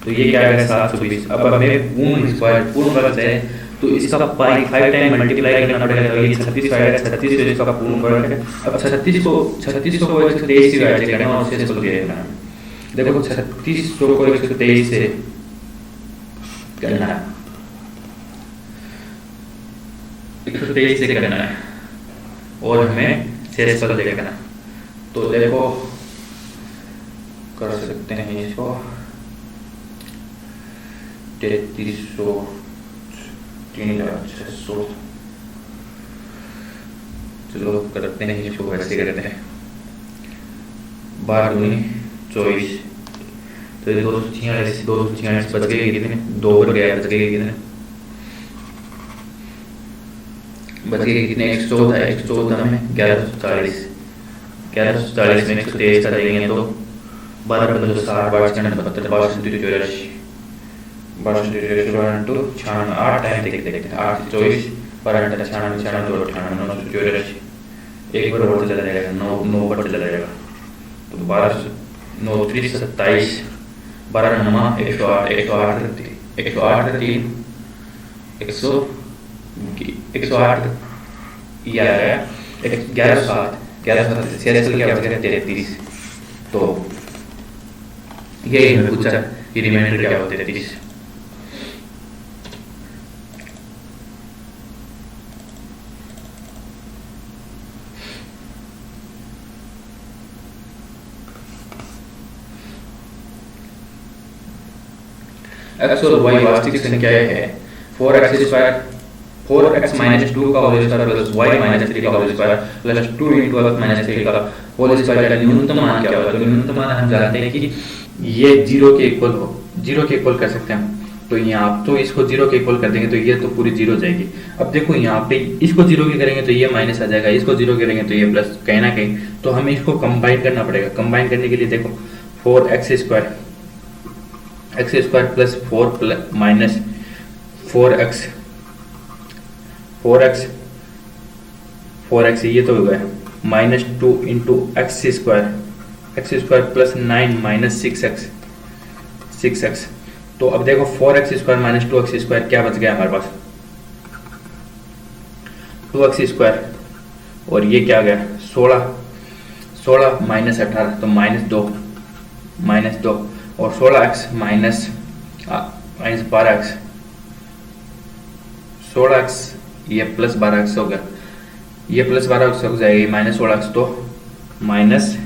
तो ये क्या आएगा 720। अब हमें पूर्ण स्क्वायर पूर्ण वर्ग चाहिए, तो इसका 5 टाइम मल्टीप्लाई करना पड़ेगा, तो ये 36 आएगा, 36 से इसका पूर्ण वर्ग है। अब 36 को 123 से विभाजित करना और शेष को देना है। देखो 36 को 123 से करना है, 123 से करना है, और हमें शेष को देखना। तो देखो कर सकते हैं इसको 3300 3600, चलो करते हैं इसको वैसे करते हैं, 12 दूनी 24, तो 246 बच गए कितने, 2 बच गया, बच गए कितने, बच गए कितने 114 में 1140, 1140 में 123 का देंगे तो 12 बदल 60 12 72 84 12 टू 8 टाइम देखते हैं, 8 24 12 96 96 98 984, एक बार और चला जाएगा, 9 पर चला जाएगा, तो 12 9 3 27 12 9 108 108 3 108 ये आ गया 11 7 शेष क्या बच गया 33। तो ये हमें पूछा कि रिमाइंडर क्या होता है 33। x और y वास्तविक संख्याएं हैं, 4x स्क्वायर 4x माइनस 2 का whole square plus y minus 3 का whole square plus 2 into x minus 3 का होल स्क्वायर का न्यूनतम मान क्या होगा? तो न्यूनतम मान हम जानते हैं कि ये 0 के इक्वल हो, 0 के इक्वल कर सकते हैं हम, तो यहाँ तो इसको 0 के इक्वल कर देंगे तो ये तो पूरी 0 जाएगी। अब देखो यहाँ पे इसको 0 के करेंगे तो ये माइनस आ जाएगा, इसको 0 करेंगे तो ये प्लस, कहीं ना कहीं तो हमें इसको कंबाइन करना पड़ेगा। कंबाइन करने के लिए देखो 4x square plus 4 minus 4x ये तो हो गया minus 2 into x square plus 9 minus 6x। तो अब देखो 4x square minus 2x square क्या बच गया हमारे पास 2x स्क्वायर, और ये क्या गया 16 माइनस 18 तो माइनस 2 और 16x माइनस 12x 16x ये प्लस 12x हो गया, ये प्लस 12x हो जाएगा, माइनस 16x तो माइनस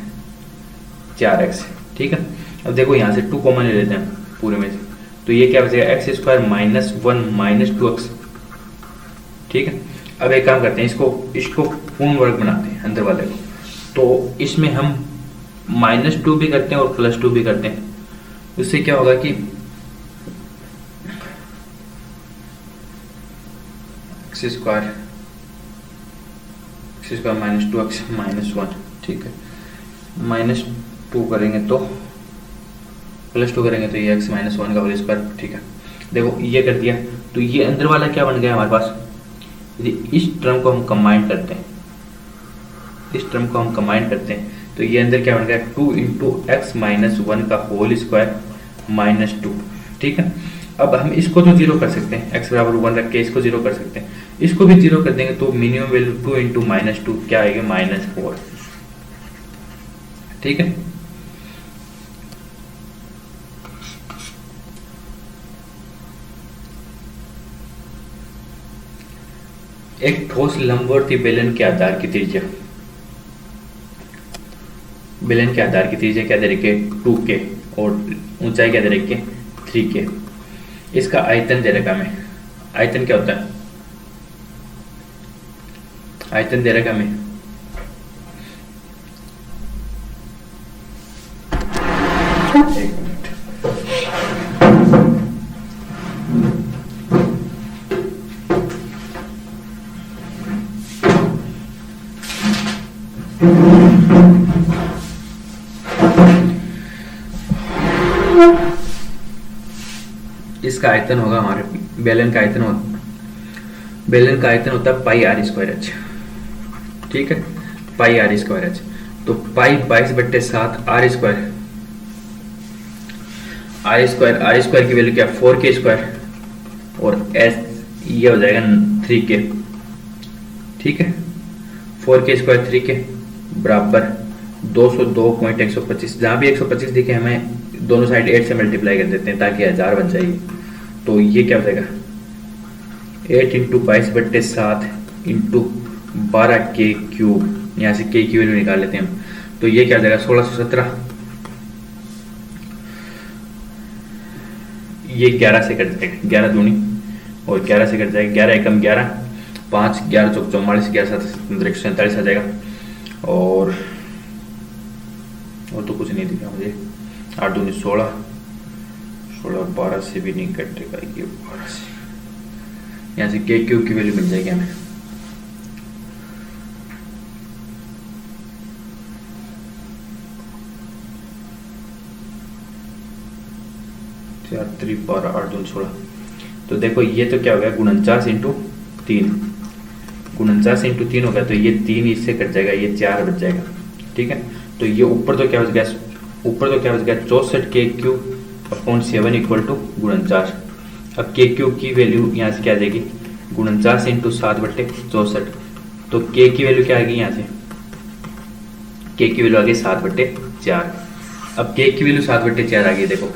4x। ठीक है, अब देखो यहाँ से 2 कॉमन ले लेते हैं पूरे में से, तो ये क्या बचेगा x square minus one minus two x. ठीक है, अब एक काम करते हैं, इसको पूर्ण वर्ग बनाते हैं अंदर वाले को। तो इसमें हम -2 भी करते हैं और +2 भी करते हैं। उससे क्या होगा कि x square minus two x minus one. ठीक है, -2 करेंगे तो +2 करेंगे तो ये एक्स माइनस वन का होल स्क्वायर। ठीक है, देखो ये कर दिया, तो ये अंदर वाला क्या बन गया हमारे पास। यदि इस टर्म को हम कंबाइन करते हैं, तो ये अंदर क्या बन गया 2 इंटू एक्स माइनस वन का होल स्क्वायर -2। ठीक है, अब हम इसको तो जीरो कर सकते हैं, x बराबर 1 रख के इसको जीरो कर सकते हैं। इसको भी जीरो कर देंगे तो मिनिमम वैल्यू 2 इंटू -2 क्या आएगा -4। ठीक है, एक ठोस लंबवर्ती बेलन के आधार की त्रिज्या, क्या दे रखी है 2k और ऊंचाई क्या दे रखी है 3k। इसका आयतन दे रखा हमें, आयतन क्या होता है, आयतन दे रखा हमें एक मिनट, इसका आयतन होगा हमारे बेलन का आयतन होता है पाई आर स्क्वायर एच। ठीक है, पाई आर स्क्वायर एच। तो पाई 22/7 आर स्क्वायर की वैल्यू क्या 4k स्क्वायर और एच ये हो जाएगा 3k। ठीक है, 4k स्क्वायर 3k बराबर 202.125। जहां भी 125 दिखे हमें दोनों साइड 8 से मल्टीप्लाई कर देते हैं ताकि 1000 बन जाएगी। तो ये क्या हो जाएगा 8 इंटू 22/7 इंटू 12k क्यूब। यहाँ से k की वैल्यू निकाल लेते हैं हम, तो ये क्या हो जाएगा 1617। ये 11 से कट जाएगा, 11 दूनी और 11 से कट जाएगा, 11 एकम 11, 5 11 चौक 44, 11 7 147 आ जाएगा। और तो कुछ नहीं दिखा मुझे, 8 दूनी 16, 12 से भी नहीं कटेगा ये 12 से। यहाँ से k क्यूब की वैल्यू मिल जाएगी हमें, त्रि 12 8 दूनी 16। तो देखो ये तो क्या हो गया 49 इंटू 3, 49 इंटू 3 हो गया, तो ये 3 इससे कट जाएगा, ये 4 बच जाएगा। ठीक है, तो ये ऊपर तो क्या बच गया 64k cube upon 7 equal to 49। अब k क्यूब की वैल्यू यहाँ से क्या आ जाएगी 49 इंटू 7/64। तो k की वैल्यू क्या आएगी, यहाँ से k की वैल्यू आ गई 7/4। अब k की वैल्यू 7/4 आ गई, देखो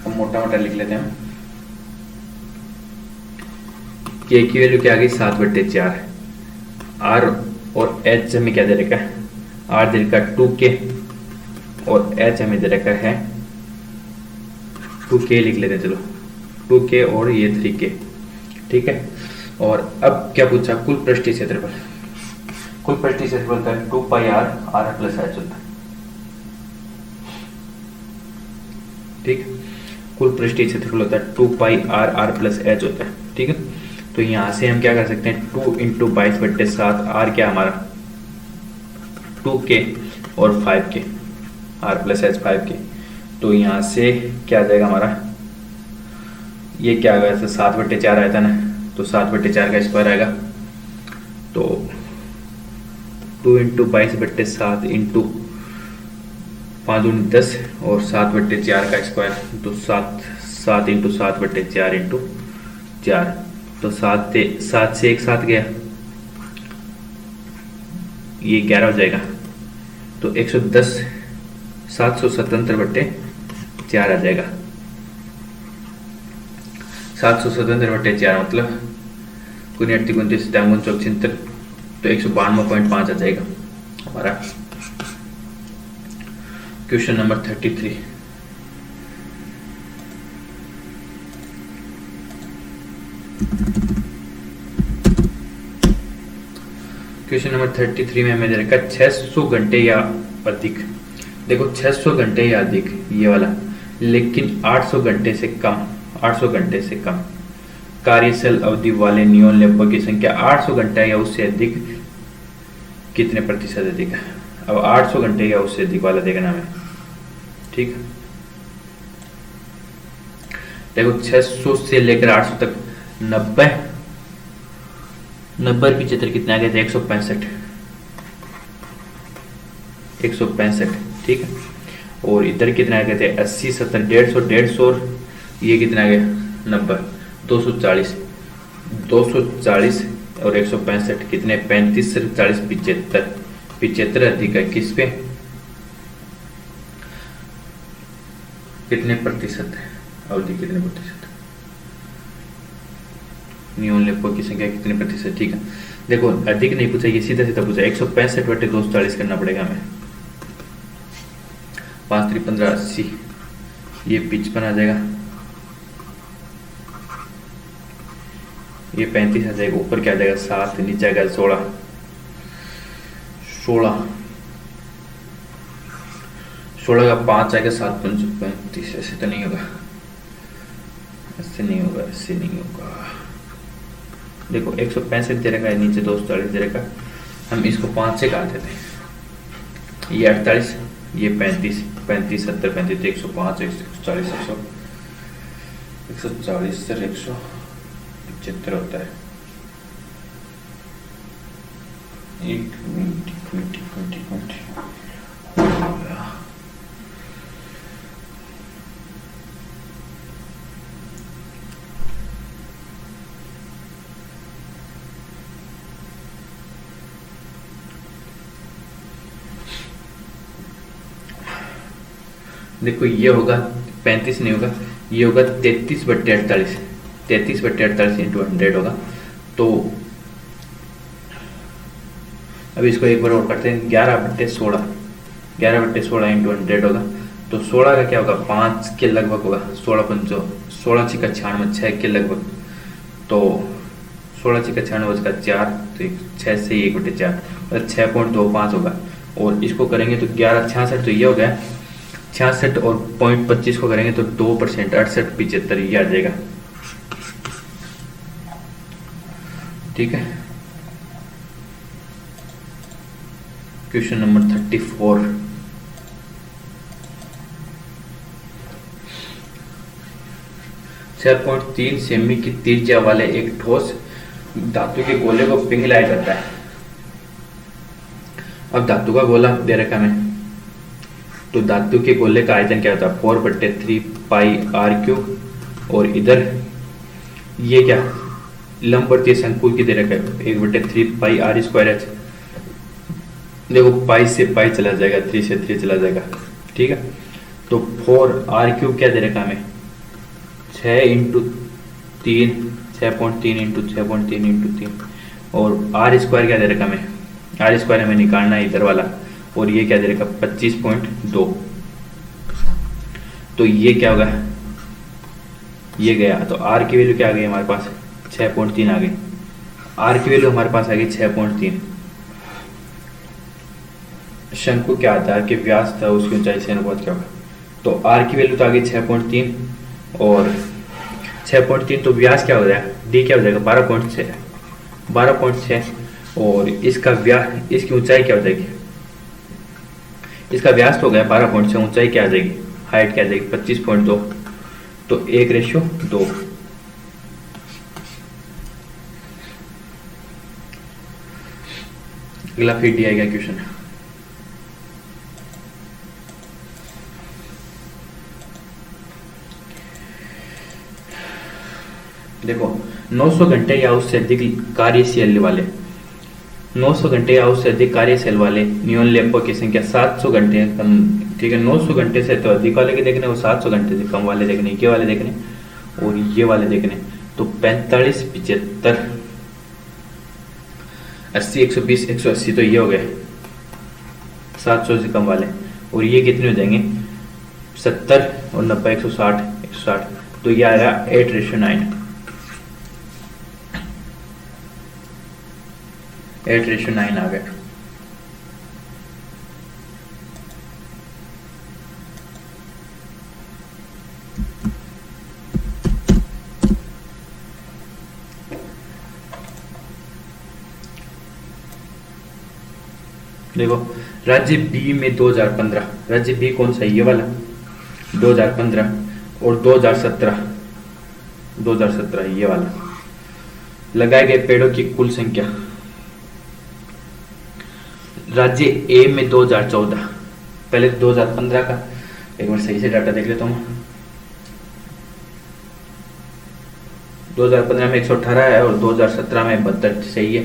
मोटा मोटा लिख लेते हैं। k की वैल्यू क्या आ गई 7/4। r और h हमें क्या दे रखा है, r दे रखा है 2k और h हमें दे रखा है 2k लिख लेते हैं, चलो 2k और ये 3k। ठीक है, और अब क्या पूछा कुल पृष्ठीय क्षेत्रफल, कुल पृष्ठीय क्षेत्रफल का 2 पाई r r प्लस h होता है। ठीक, कुल पृष्ठीय क्षेत्रफल होता है 2 पाई r r प्लस h होता है। ठीक है, तो यहां से हम क्या कर सकते हैं 2 इंटू 22/7 r क्या हमारा 2k और 5k, r plus h 5k। तो यहां से क्या आ जाएगा हमारा, ये क्या आ गया 7/4 आया था ना, तो 7/4 का स्क्वायर आएगा। तो 2 इंटू 22/7 इंटू 5 दूनी 10 और 7/4 का स्क्वायर, तो 7 इंटू 7/4 इंटू 4, तो 7 से 1 7 गया, ये 11 हो जाएगा। तो 110 777/4 आ जाएगा। 777/4 मतलब कुनी 8 29 53 चौक 76, तो 192.5 आ जाएगा हमारा। Question number 33। क्वेश्चन नंबर 33 में हमें दे रखा 600 घंटे या अधिक। देखो 600 घंटे या अधिक ये वाला, लेकिन 800 घंटे से कम, 800 घंटे से कम कार्यशील अवधि वाले नियोन लेपों की संख्या 800 घंटे या उससे अधिक कितने प्रतिशत अधिक है। अब 800 घंटे या उससे अधिक वाला देखना हमें, ठीक। देखो 600 से लेकर 800 तक 90 75 कितने आ गए थे 165, 165, ठीक है। और इधर कितने आ गए थे 80 70 150 150 और ये कितना आ गया 90 240 240 और 165 कितने 35 40 75 75 अधिक है किस पे, कितने प्रतिशत है अवधि, कितने प्रतिशत नियोन लेपों की संख्या कितने प्रतिशत, ठीक है। देखो अधिक नहीं पूछा, ये सीधा सीधा पूछा 165 बटे 240 करना पड़ेगा हमें। 5 3 15 80, ये 55 आ जाएगा, ये 35 आ जाएगा, ऊपर क्या आ जाएगा 7, नीचे आ गया 16 16 का 5 आएगा 7 5 35, ऐसे तो नहीं होगा, ऐसे नहीं होगा, ऐसे नहीं होगा। देखो 165 दे रखा है, नीचे 240 दे रखा, हम इसको 5 से काट देते हैं, ये 48, ये 35 35 70 35 105 140 140 से 175 होता है। एक मिनट देखो ये होगा 35 नहीं होगा, ये होगा 33 बट्टे 48, 33 बट्टे 48 इंटू 100 होगा। तो अब इसको एक बार और करते हैं, 11 बट्टे 16 11 बट्टे 16 इंटू 100 होगा। तो 16 का क्या होगा 5 के लगभग होगा, 16 पंचो 16 छिका 96 6 के लगभग, तो 16 छिका 96 का 4, तो 6 से 1 बटे 4 और 6.25 होगा। और इसको करेंगे तो 11 66, तो ये हो गया 66 और 0.25 को करेंगे तो 2%, 68 75 ये आ जाएगा, ठीक है। Question number 34। चार 3 सेमी की त्रिज्या वाले एक ठोस धातु के गोले को पिघलाया जाता है। अब धातु का गोला दे रखा हमें, तो धातु के गोले का आयतन क्या होता है 4/3 पाई r3, और इधर ये क्या लंबवर्तीय शंकु की दे रखा है 1/3 पाई r²h। देखो पाई से पाई चला जाएगा, 3 से 3 चला जाएगा, ठीक है। तो 4r³ क्या दे रखा हमें 6 इंटू 3 6.3 इंटू 6.3 इंटू 3, और r² क्या दे रखा हमें, r² हमें निकालना है इधर वाला, और ये क्या दे रखा 25.2। तो ये क्या होगा, ये गया, तो r की वैल्यू क्या आ गई हमारे पास 6.3 आ गई, r की वैल्यू हमारे पास आ गई 6.3। शंकु क्या आता है कि व्यास था उसकी ऊंचाई से अनुपात क्या होगा, तो r की वैल्यू तो आ गई 6.3 और 6.3, तो व्यास क्या हो जाएगा d क्या हो जाएगा 12.6 और इसका व्यास, इसकी ऊंचाई क्या हो जाएगी, इसका व्यास तो हो गया 12.6, ऊंचाई क्या आ जाएगी हाइट क्या आ जाएगी 25.2, तो 1:2। अगला फिर डी आएगा क्वेश्चन। देखो 900 घंटे या उससे अधिक कार्यशील वाले 900 घंटे या उससे अधिक कार्यशील वाले नियोन लेपों की संख्या 700 घंटे कम, ठीक है। 900 घंटे से तो अधिक वाले के देखने और 700 घंटे से कम वाले देखने, ये वाले देखने और ये वाले देखने, तो 45 75 80, 120, 180 तो ये हो गए 700 से कम वाले, और ये कितने हो जाएंगे 70 और 90, 160, 160, तो ये आया 8:9, 8:9 आ गया। देखो राज्य बी में 2015, राज्य बी कौन सा है, ये वाला 2015, और 2017 ये वाला। लगाए गए पेड़ों की कुल संख्या, राज्य ए में 2014, पहले 2015 का एक बार सही से डाटा देख लेता हूँ। 2015 में 118 है और 2017 में 72 सही है,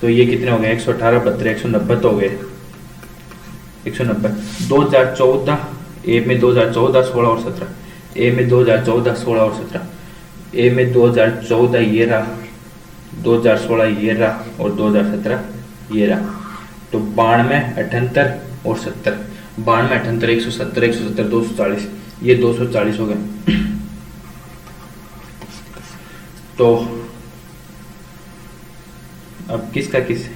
तो ये कितने हो गए 118, 72, 190 तो हो गए 190। 2014 ए में 2014, 16 और 17, ए में 2014, 16 और 17, ए में 2014 ये रहा, 2016 ये रहा और 2017 ये रहा, तो 92, 78 और 70, 92, 78, 170, 170, 240, ये 240 हो गए। तो अब किसका किस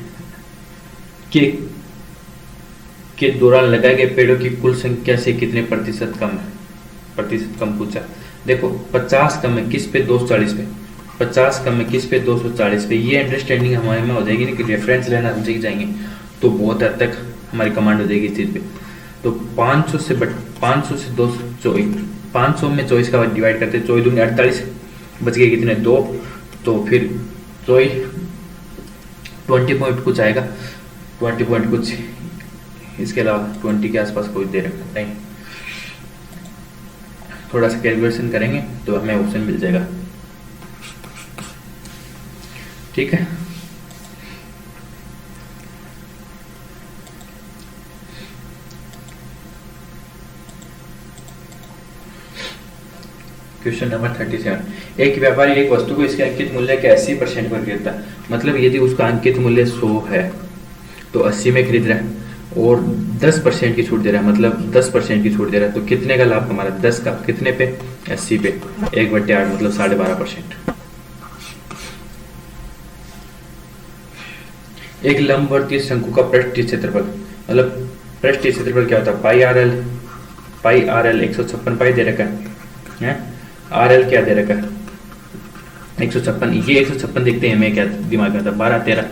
के दौरान लगाए गए पेड़ों की कुल संख्या से कितने प्रतिशत कम है, प्रतिशत कम पूछा। देखो 50 कम है किस पे, 240 पे, 50 कम है किस पे, 240 पे। ये अंडरस्टैंडिंग हमारे में हो जाएगी ना कि रेफरेंस लेना हम सीख जाएंगे, तो बहुत हद तक हमारी कमांड हो जाएगी इस चीज़ पे। तो 500 से 224, 500 में 24 का डिवाइड करते, 24 दूनी 48, बच गए कितने 2, तो फिर 20 पॉइंट कुछ आएगा, 20 पॉइंट कुछ, इसके अलावा 20 के आसपास कोई दे रखा नहीं। थोड़ा सा कैलकुलेशन करेंगे तो हमें ऑप्शन मिल जाएगा, ठीक है। क्वेश्चन नंबर 37, एक व्यापारी एक वस्तु को इसके अंकित मूल्य के 80% पर खरीदता है, मतलब यदि उसका अंकित मूल्य 100 है तो 80 में खरीद रहा है और 10% की छूट दे रहा है, मतलब 10% की छूट दे रहा है, तो कितने का लाभ हमारा 10 का, कितने पे 80 पे, 1/8 मतलब 12.5%। एक लंबवर्तीय शंकु का पृष्ठीय क्षेत्रफल, मतलब पृष्ठीय क्षेत्रफल क्या होता है, पाई आर एल 156 पाई दे रखा है, आर एल क्या दे रखा है 156, ये 156 देखते हैं हमें क्या दिमाग में आता है, 12, 13,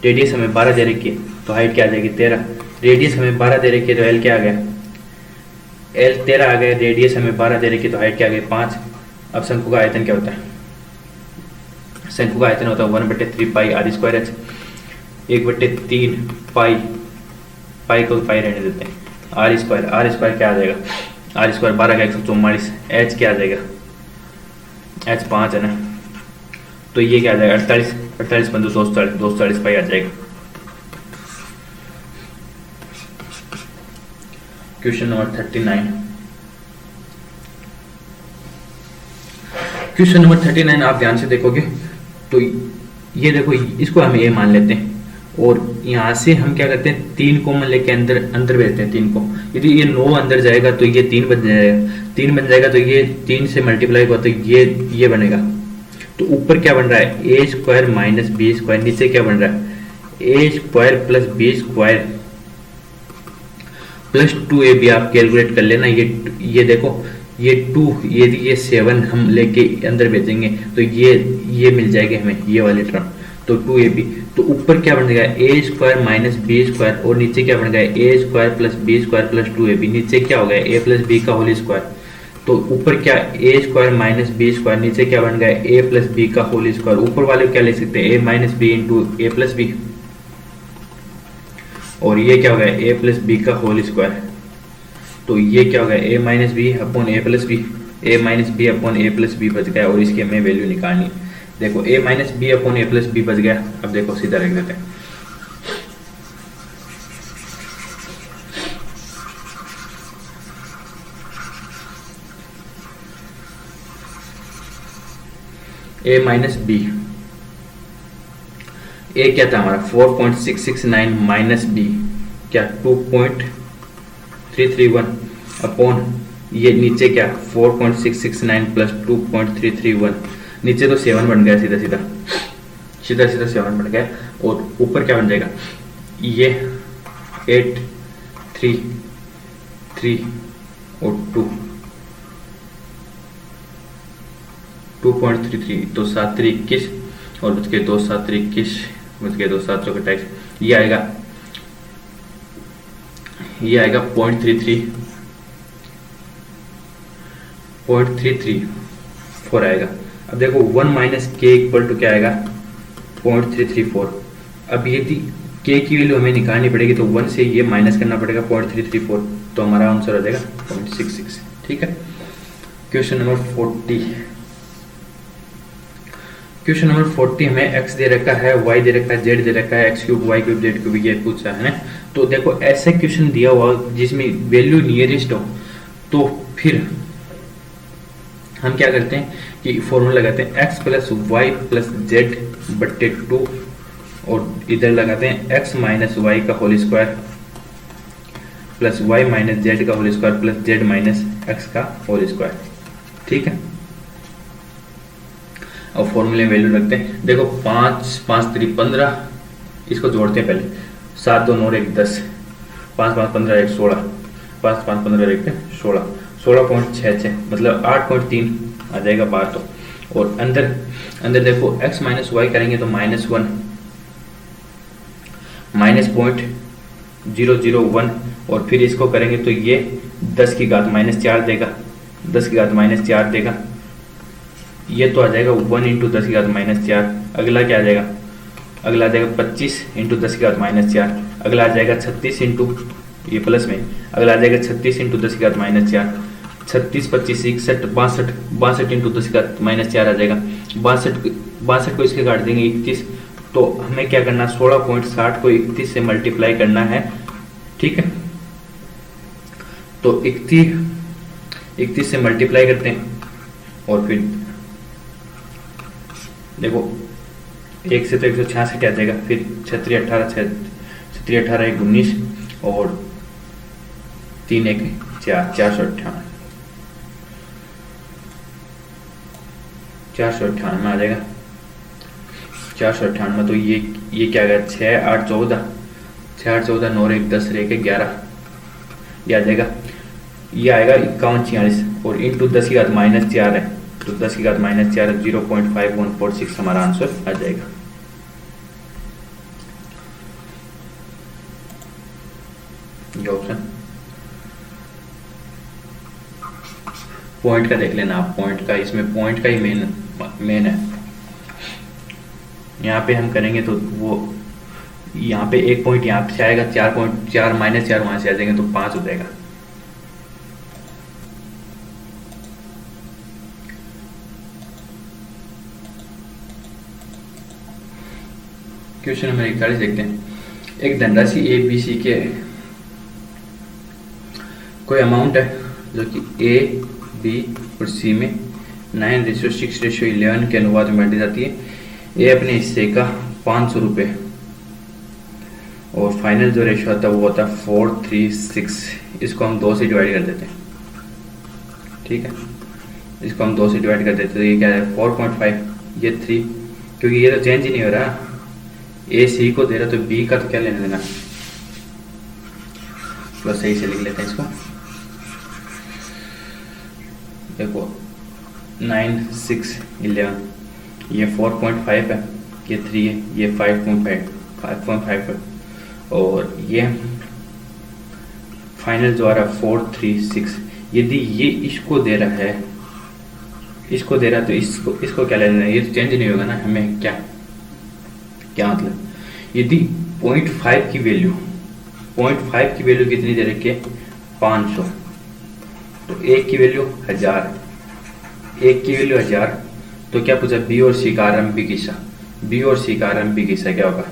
रेडियस हमें 12 दे रखी है तो हाइट क्या आ जाएगी 13, रेडियस हमें 12 दे रखी है तो एल क्या आ गया, एल 13 आ गया, रेडियस हमें 12 दे रखी है तो हाइट क्या आ गई 5। अब शंकु का आयतन क्या होता है, शंकु का आयतन होता है 1/3 पाई आर स्क्वायर एच, 1/3 पाई को पाई रहने देते हैं, आर स्क्वायर क्या आ जाएगा, आर स्क्वायर 12 का 144, एच क्या आ जाएगा, एच 5 है ना, तो ये क्या आ जाएगा 48, 48 पंद्रह 240 पाई आ जाएगा। क्वेश्चन नंबर 39, क्वेश्चन नंबर 39 आप ध्यान से देखोगे तो ये देखो, इसको हम ए मान लेते हैं और यहाँ से हम क्या करते हैं 3 कॉमन लेके अंदर भेजते हैं 3 को, यदि ये 9 अंदर जाएगा तो ये 3 बन जाएगा, 3 बन जाएगा तो ये 3 से मल्टीप्लाई हुआ तो ये बनेगा, तो ऊपर क्या बन रहा है a square minus b square, नीचे क्या बन रहा है a square plus b square plus 2ab, आप कैलकुलेट कर लेना, ये देखो ये 2, यदि ये 7 हम लेके अंदर भेजेंगे तो ये मिल जाएगा हमें ये वाले टर्म, तो 2ab, तो ऊपर क्या बन जाएगा a square minus b square और नीचे क्या बन गया a square plus b square plus 2ab, नीचे क्या हो गया ए प्लस बी का होल स्क्वायर, तो ऊपर क्या a square minus b square, नीचे क्या बन गया ए प्लस बी का होल स्क्वायर, ऊपर वाले क्या लिख सकते हैं a minus b into a plus b, और ये क्या हो गया ए प्लस बी का होल स्क्वायर, तो ये क्या हो गया ए माइनस बी अपॉन ए प्लस बी, ए माइनस बी अपॉन ए प्लस बी बच गया और इसकी हमें वैल्यू निकालनी है। देखो ए माइनस बी अपॉन ए प्लस बी बच गया, अब देखो सीधा लिख देते हैं, ए माइनस बी, ए क्या था हमारा 4.669 माइनस बी क्या 2.331 अपॉन ये नीचे क्या 4.669 प्लस 2.331, नीचे तो 7 बन गया सीधा सीधा 7 बन गया, और ऊपर क्या बन जाएगा ये 8 3 3 और 2.33 तो 7 21 और बच के 2 7 21 बच के 2 7 28, ये आएगा 0.334 आएगा। अब देखो 1 माइनस के इक्वल टू क्या आएगा 0.334। अब यदि के की वैल्यू हमें निकालनी पड़ेगी तो 1 से ये माइनस करना पड़ेगा 0.334, तो हमारा आंसर आ जाएगा 0.66। ठीक है। Question number 40। क्वेश्चन नंबर 40 हमें x दे रखा है, y दे रखा है, z दे रखा है, x cube y cube z cube ये पूछा है ना। तो देखो ऐसे क्वेश्चन दिया हुआ जिसमें वैल्यू नियरेस्ट हो तो फिर हम क्या करते हैं कि फॉर्मूला लगाते हैं x plus y plus z बट्टे 2 और इधर लगाते हैं x माइनस वाई का whole square plus y minus z का whole square plus z minus x का होल स्क्वायर। ठीक है। और फॉर्मूले में वैल्यू रखते हैं। देखो 5 5 3 15, इसको जोड़ते हैं पहले 7 2 9 1 10, 5 5 15 1 16, 5 5 15 1 16, 16.66 मतलब 8.3 आ जाएगा बाहर। तो और अंदर देखो x माइनस वाई करेंगे तो -1 -0.001 और फिर इसको करेंगे तो ये 10 की घात -4 देगा, 10 की घात -4 देगा। ये तो आ जाएगा 1 इंटू 10 की घात -4। अगला क्या आ जाएगा, अगला आ जाएगा 25 इंटू 10 की घात -4। अगला आ जाएगा 36 इंटू ये प्लस में, अगला आ जाएगा 36 इंटू 10 की घात -4। 36 25 61 62 62 इंटू 10 की घात -4 आ जाएगा। 62 को इसके काट देंगे 31, तो हमें क्या करना 16.60 को 31 से मल्टीप्लाई करना है। ठीक है। तो 31 से मल्टीप्लाई करते हैं और फिर देखो 1 से तो 166 आ जाएगा, फिर 36 18 1 19 और 3 1 4 458 में आ जाएगा। 458 तो ये क्या गया 6 8 14 6 8 14 9 1 10 1 11, ये आ जाएगा। ये आएगा 51 46 और इंटू 10 की घात -4 है, तो 10 की घात -4 0.5146 हमारा आंसर आ जाएगा। ये ऑप्शन पॉइंट का देख लेना आप, पॉइंट का, इसमें पॉइंट का ही मेन है। यहाँ पे हम करेंगे तो वो यहाँ पे 1 पॉइंट यहाँ से आएगा, 4.4 -4 वहां से आ जाएंगे तो 5 हो जाएगा। क्वेश्चन नंबर 41 देखते हैं। एक धनराशि ए बी सी के कोई अमाउंट है जो कि ए बी और सी में 9:6:11 के अनुपात में बांटी जाती है। ए अपने हिस्से का 500 रुपये और फाइनल जो रेशियो आता है वो होता है 4:3:6। इसको हम 2 से डिवाइड कर देते हैं। ठीक है। इसको हम 2 से डिवाइड कर देते हैं तो ये क्या है 4.5, ये 3, क्योंकि ये तो चेंज ही नहीं हो रहा। ए सी को दे रहा तो बी का तो क्या लेने देना, तो सही से लिख लेते हैं इसको। देखो 9 6 11, ये 4.5 है, ये 3 है, ये 5.5 है और ये फाइनल जो आ रहा है 4:3:6। यदि ये इसको दे रहा है तो इसको क्या लेना है, ये तो चेंज नहीं होगा ना। हमें क्या मतलब, यदि 0.5 की वैल्यू कितनी दे रखी है 500, तो एक की वैल्यू 1000, तो क्या पूछा बी और सी का आरंभिक हिस्सा, बी और सी का आरंभिक हिस्सा क्या होगा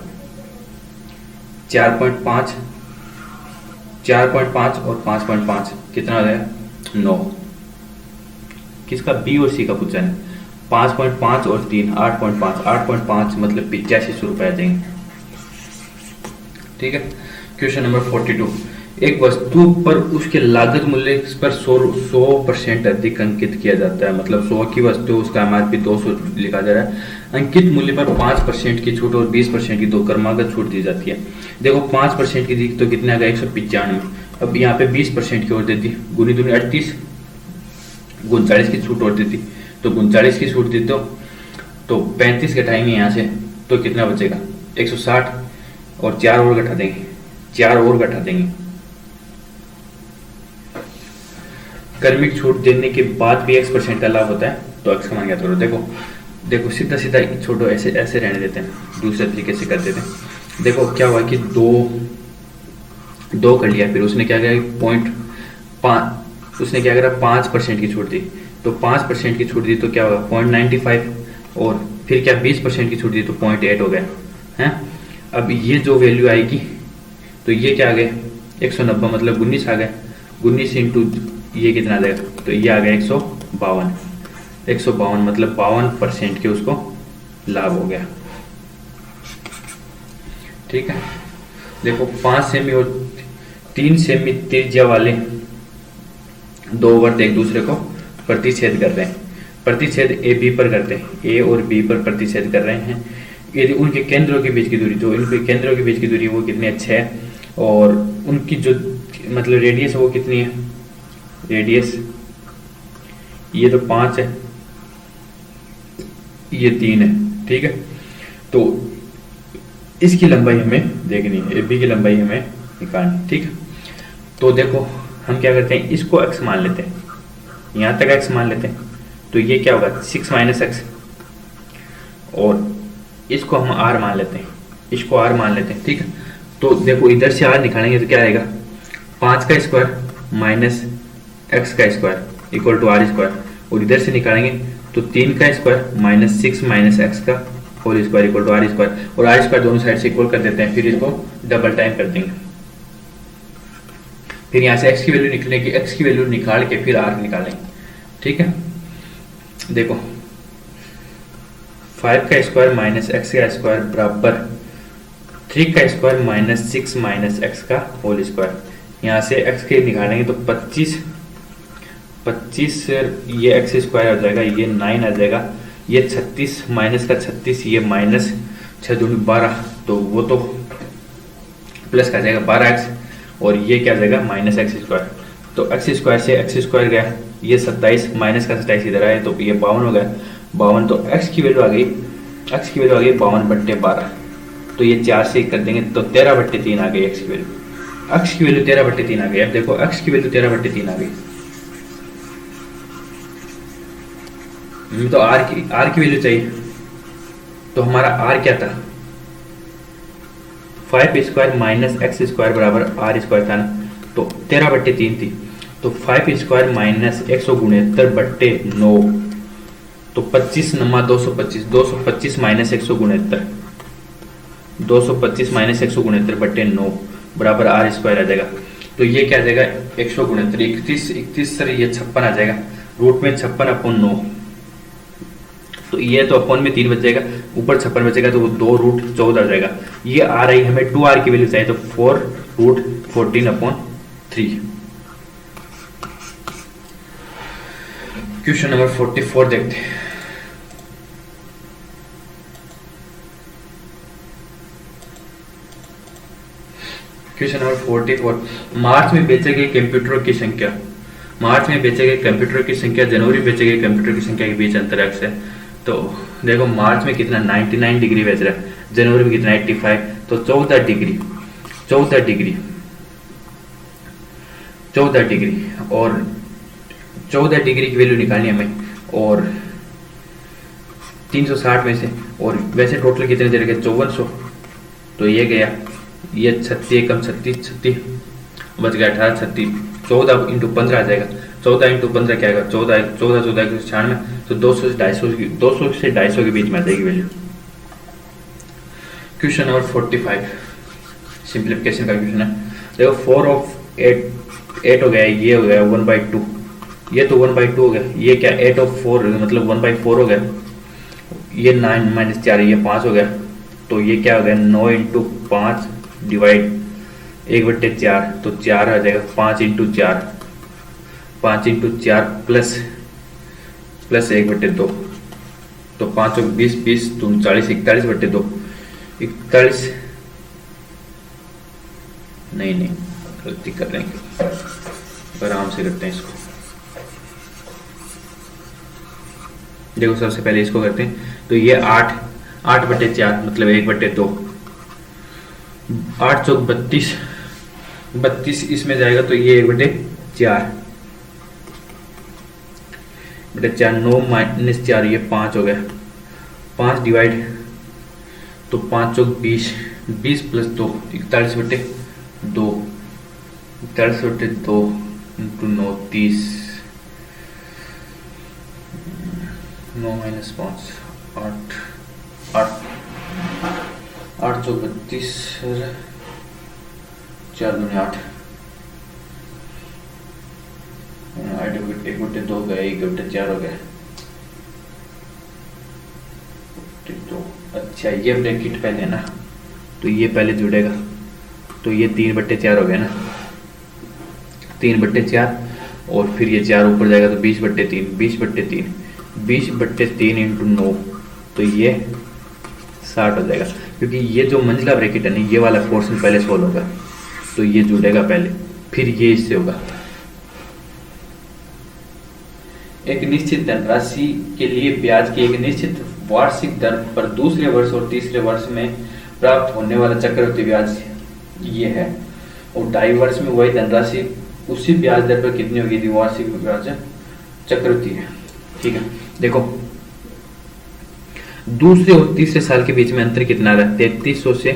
4.5 और 5.5 कितना हो जाएगा 9। किसका बी और सी का पूछा है। 5.5 और 3 8.5 मतलब 8500 रुपए आ जाएंगे। ठीक है। क्वेश्चन नंबर 42, एक वस्तु पर उसके लागत मूल्य पर 100% अधिक अंकित किया जाता है, मतलब 100 की वस्तु उसका एमआरपी 200 लिखा जा रहा है, अंकित मूल्य पर 5% की छूट और 20% की दो क्रमागत छूट दी जाती है। देखो 5% की दी तो कितने आ गया 195, अब यहाँ पे 20% की और देती, गुनी दूनी 38, 39 की छूट और देती, तो 39 की छूट दी तो 35 घटाएंगे यहाँ से तो कितना बचेगा 160, और 4 और घटा देंगे, 4 और घटा देंगे। क्रमिक छूट देने के बाद भी x% का लाभ होता है, तो x का मान ज्ञात करो। देखो सीधा सीधा छोटो, ऐसे ऐसे रहने देते हैं, दूसरे तरीके से कर देते हैं। देखो क्या हुआ कि दो कर लिया, फिर उसने क्या किया उसने क्या करा 5% की छूट दी, तो 5% की छूट दी तो क्या होगा 0.95, और फिर क्या 20% की छूट दी तो 0.8 हो गया है। अब ये जो वैल्यू आएगी तो ये क्या आ गया 190, मतलब 19 आ गया, 19 इंटू ये कितना आ जाएगा, तो ये आ गया 152, मतलब 52% के उसको लाभ हो गया। ठीक है। देखो 5 सेमी और 3 सेमी त्रिज्या वाले दो वर्त एक दूसरे को प्रतिच्छेद कर रहे हैं, प्रतिच्छेद ए बी पर करते हैं, ए और बी पर प्रतिच्छेद कर रहे हैं। यदि उनके केंद्रों के बीच की दूरी, जो इनके केंद्रों के बीच की दूरी वो कितनी है 6, और उनकी जो मतलब रेडियस है वो कितनी है, रेडियस ये तो 5 है, ये 3 है। ठीक है, तो इसकी लंबाई हमें देखनी है, ए बी की लंबाई हमें निकालनी। ठीक है, तो देखो हम क्या करते हैं, इसको x मान लेते हैं, यहाँ तक x मान लेते हैं, तो ये क्या होगा 6 - x, और इसको हम r मान लेते हैं, इसको r मान लेते हैं। ठीक है, तो देखो इधर से r निकालेंगे तो क्या आएगा 5 का स्क्वायर माइनस x का square equal to r square, और इधर से निकालेंगे तो 3 का स्क्वायर माइनस 6 माइनस x का whole square equal to r square, और r स्क्वायर दोनों साइड से इक्वल कर देते हैं, फिर इसको डबल टाइम कर देंगे, फिर यहाँ से x की वैल्यू निकलेगी, x की वैल्यू निकाल के फिर r निकालेंगे। ठीक है, देखो 5 का स्क्वायर माइनस x का स्क्वायर बराबर 3 का स्क्वायर माइनस 6 माइनस x का होल स्क्वायर, यहाँ से x के निकालेंगे तो 25 ये x स्क्वायर आ जाएगा, ये 9 आ जाएगा, ये 36 माइनस का 36, ये माइनस 6 दूनी 12, तो वो तो प्लस का जाएगा 12x, और ये क्या जाएगा माइनस एक्स स्क्वायर, तो एक्स स्क्वायर से एक्स स्क्वायर गया, ये 27 माइनस का 27 इधर आया, तो ये 52 हो गया, 52, तो x की वैल्यू आ गई 52/12, तो ये 4 से कर देंगे तो 13/3 आ गई x की वैल्यू, x की वैल्यू 13/3 आ गई। अब देखो x की वैल्यू 13/3 आ गई, तो r की वैल्यू चाहिए, तो हमारा r क्या था 5 स्क्वायर माइनस एक्स स्क्वायर बराबर r स्क्वायर था ना, तो 13/3 थी, तो 5 स्क्वायर माइनस 169/9, तो 25 नमा 225, 225 माइनस 169, 225 माइनस 169/9 बराबर r स्क्वायर आ जाएगा, तो ये क्या आ जाएगा 169, 31 सर ये 56 आ जाएगा, रूट में 56/9, तो ये तो अपॉन में 3 बच जाएगा, ऊपर 56 बचेगा, तो वो 2√14 आ जाएगा। ये आ रही हमें 2r की वैल्यू चाहिए, तो 4√14/3। क्वेश्चन नंबर 44 देखते हैं। क्वेश्चन नंबर 44, मार्च में बेचे गए कंप्यूटरों की संख्या, मार्च में बेचे गए कंप्यूटर की संख्या जनवरी में बेचे गए कंप्यूटर की संख्या के बीच अंतर x है। तो देखो मार्च में कितना 99 डिग्री बेच रहा है, जनवरी में कितना 85, तो 14 डिग्री, और 14 डिग्री की वैल्यू निकालनी हमें, और 360 में से, और वैसे टोटल कितने दे रखे 5400, तो ये गया, ये 36 कम 36 बच गया 18 36, 14 इंटू 15 आ जाएगा, 14 इंटू 15 क्या आएगा 14 196, तो 200 से 250 के बीच में आ जाएगी वैल्यू। क्वेश्चन नंबर 45 सिंप्लीफिकेशन का क्वेश्चन है। देखो 4 ऑफ 8 हो गया, ये हो गया 1/2, ये तो 1/2 हो गया, ये क्या 8 ऑफ 4 मतलब 1/4 हो गया, ये 9 - 4 ये 5 हो गया, तो ये क्या हो गया 9 × 5 डिवाइड 1/4 तो 4 आ जाएगा, 5 × 4, 5 × 4 प्लस 1/2 तो 5 और 20, 20 दूनी 40, 41/2, 41 नहीं गलती कर रहे हैं, आराम से करते हैं इसको। देखो सबसे पहले इसको करते हैं, तो ये 8/4 मतलब 1/2, 8 चौक 32, 32 इसमें जाएगा तो ये 1/4, 9 - 4 ये 5 हो गया, 5 डिवाइड तो 5 चौक 20, 20 + 2 41/2, 41/2 × 9 30, 9 - 5 8, 8 चौक 32, 4 दूनी 8, 1/2 हो गया, 1/4 हो गया, 2। अच्छा ये ब्रैकेट पहले ना, तो ये पहले जुड़ेगा, तो ये 3/4 हो गया ना, 3/4 और फिर ये 4 ऊपर जाएगा तो 20/3, 20/3, 20/3 × 9 तो ये 60 हो जाएगा, क्योंकि ये जो मंजिला ब्रैकेट है ना, ये वाला पोर्शन पहले सोल्व होगा, तो ये जुड़ेगा पहले, फिर ये इससे होगा। एक निश्चित धनराशि के लिए ब्याज की एक निश्चित वार्षिक दर पर दूसरे वर्ष और तीसरे वर्ष में प्राप्त होने वाला चक्रवृद्धि ब्याज ये है, और 2.5 वर्ष में वही धनराशि उसी ब्याज दर पर कितनी होगी, वार्षिक ब्याज चक्रवृद्धि है। ठीक है, देखो दूसरे और तीसरे साल के बीच में अंतर कितना आ रहा है, 3300 से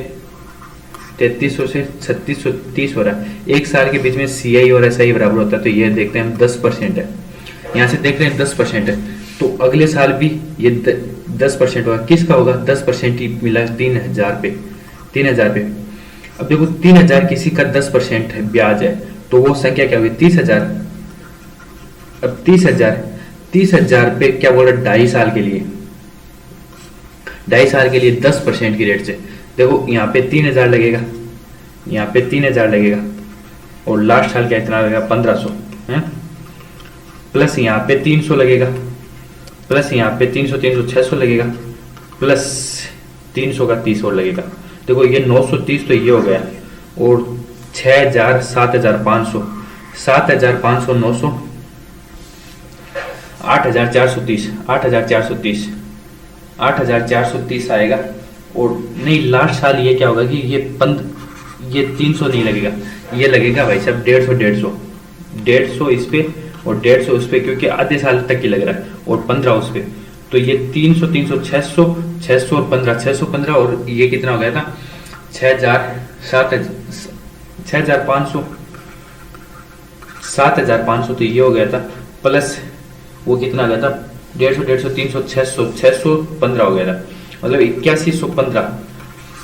3630 हो रहा है। एक साल के बीच में CI और SI बराबर होता है, तो ये देखते हैं हम 10% है, यहाँ से देख रहे हैं 10% है, तो अगले साल भी ये 10% होगा। किसका होगा, 10% ही मिला 3000 पे, 3000 पे। अब देखो 3000 किसी का 10% है ब्याज है, तो वो संख्या क्या होगी, 30,000। अब 30,000 पे क्या बोल रहा, 2.5 साल के लिए, 2.5 साल के लिए 10% की रेट से। देखो यहाँ पे 3000 लगेगा, यहाँ पे 3000 लगेगा, और लास्ट साल क्या इतना लगेगा, 1500 है, प्लस यहाँ पे 300 लगेगा, प्लस यहाँ पे 300 600 लगेगा, प्लस 300 का 30 और लगेगा। देखो ये 930 तो ये हो गया, और 6000 7500, 7500 900 8430, 8430 आएगा। और नहीं, लास्ट साल ये क्या होगा कि ये 300 नहीं लगेगा, ये लगेगा भाई साहब 150 इस पे और 150 उस पे, क्योंकि आधे साल तक ही लग रहा है, और 15 उस पे, तो ये 300 600 600 और 15 615, और ये कितना हो गया था 7500 तो ये हो गया था, प्लस वो कितना आ गया था 150 300 600 615 हो गया था, मतलब 8115।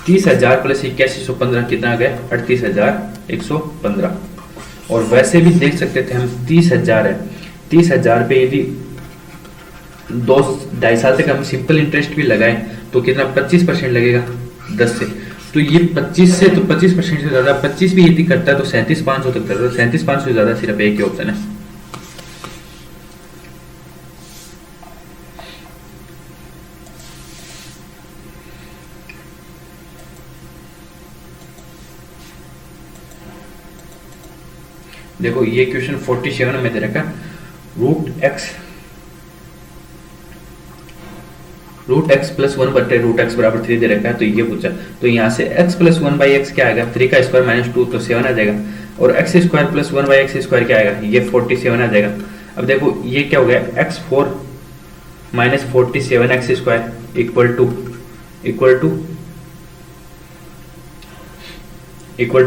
30,000 प्लस 8115 कितना आ गया, 38,115। और वैसे भी देख सकते थे हम 30,000 है, 30,000 पे यदि 2-2.5 साल तक हम सिंपल इंटरेस्ट भी लगाएं तो कितना 25% लगेगा 10 से, तो ये 25 से तो 25% से ज्यादा, 25 भी यदि करता है तो 37,500 तक करता है, 37,500 से ज्यादा सिर्फ एक ही ऑप्शन है। देखो ये क्वेश्चन 47 में दे रखा, रूट एक्स प्लस 1/√x बराबर 3 दे रखा है, तो ये पूछा, तो यहाँ से x प्लस 1/x क्या आएगा, 3 का स्क्वायर माइनस 2 तो 7 आ जाएगा, और x स्क्वायर प्लस 1/x² क्या आएगा, ये 47 आ जाएगा। अब देखो ये क्या हो गया, x4 minus 47x² equal to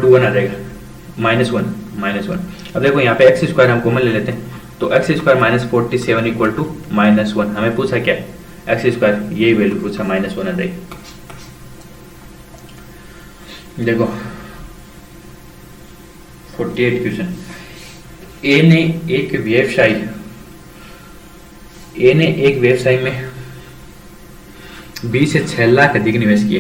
1 आ जाएगा, -1। अब देखो यहाँ पे x² हम कॉमन ले लेते हैं, तो x² माइनस 47 इक्वल टू -1। हमें पूछा क्या, x², यही वैल्यू पूछा, -1 आ जाएगी। देखो 48 क्वेश्चन, ए ने एक व्यवसाय में बी से 6 लाख अधिक निवेश किए।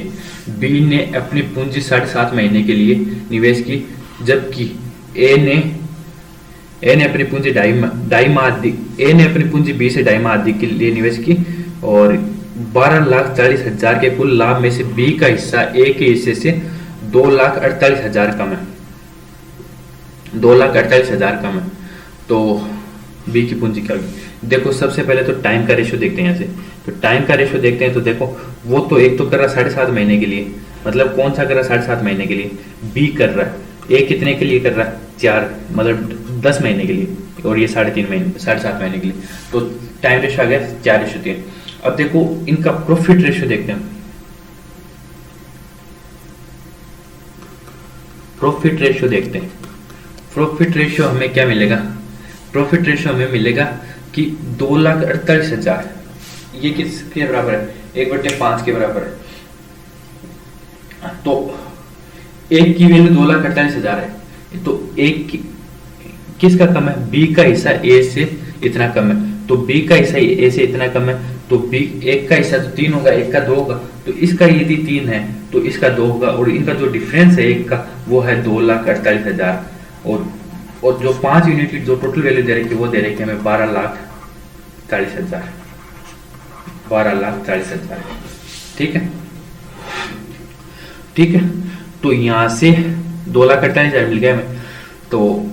बी ने अपनी पूंजी 7.5 महीने के लिए निवेश की, जबकि ए ने अपनी पूंजी ए ने अपनी पूंजी बी से 2.5 माह अधिक के लिए निवेश की और 12,40,000 के कुल लाभ में से बी का हिस्सा ए के हिस्से से 2,48,000 कम है। 2,48,000 कम है। तो बी की पूंजी क्या होगी? देखो सबसे पहले तो टाइम का रेशो देखते हैं। यहाँ से तो टाइम का रेशो देखते हैं तो देखो वो तो एक तो कर रहा 7.5 महीने के लिए, मतलब कौन सा कर रहा 7.5 महीने के लिए? बी कर रहा है। ए कितने के लिए कर रहा है? 4, मतलब 10 महीने के लिए, और ये 3.5 महीने 7.5 महीने के लिए। तो टाइम रेशो आ गया 4:3। अब देखो इनका प्रॉफिट रेशो देखते हैं। प्रॉफिट रेशो देखते हैं। प्रॉफिट रेशो हमें क्या मिलेगा? प्रॉफिट रेशो हमें मिलेगा कि 2,48,000 ये किसके बराबर है? 1/5 के बराबर है। तो एक की वैल्यू 2,48,000 है, तो एक की किसका कम है? बी का हिस्सा ए से इतना कम है, तो बी का हिस्सा ए से इतना कम है, तो बी एक का हिस्सा तो 3 होगा, एक का 2 होगा, तो इसका यदि 3 है तो इसका 2 होगा, और इनका जो डिफरेंस है एक का वो है 2,48,000। और जो 5 यूनिट की जो टोटल वैल्यू दे रखी है वो दे रखी है हमें 12,40,000। 12,40,000। ठीक है, ठीक है। तो यहां से 2,48,000 मिल गया हमें। तो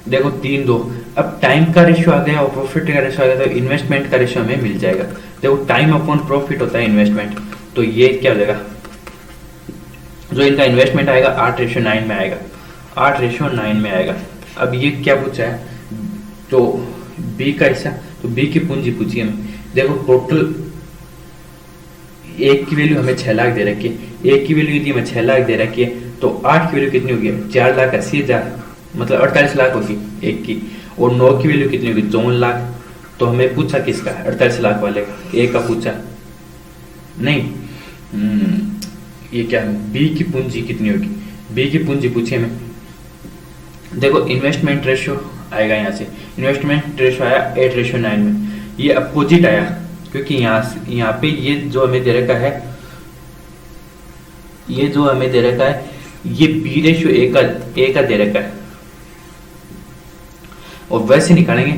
देखो 3, 2। अब टाइम का रेशियो आ गया और प्रॉफिट का रेशियो आ गया, तो इन्वेस्टमेंट का रेशियो हमें मिल जाएगा। देखो टाइम अपॉन प्रॉफिट होता है इन्वेस्टमेंट, तो ये क्या हो जाएगा? जो इनका इन्वेस्टमेंट आएगा 8:9 में आएगा। 8:9 में आएगा। अब ये क्या पूछा है? तो बी का हिस्सा, तो बी की पूंजी पूछी हमें। देखो टोटल एक की वैल्यू हमें 6 लाख दे रखी है। एक की वैल्यू यदि हमें 6 लाख दे रखी है तो 8 की वैल्यू कितनी होगी? 4,80,000, मतलब 48 लाख होगी एक की। और 9 की वैल्यू कितनी होगी? 54 लाख। तो हमें पूछा किसका? 48 लाख वाले का। ए का पूछा नहीं, ये क्या है? बी की पूंजी कितनी होगी? बी की पूंजी पूछी हमें। देखो इन्वेस्टमेंट रेशियो आएगा यहाँ से। इन्वेस्टमेंट रेशियो आया 8:9 में। ये अपोजिट आया क्योंकि यहाँ पे ये जो हमें दे रखा है, ये जो हमें दे रखा है, ये बी रेशियो ए का दे रखा है। और वैसे निकालेंगे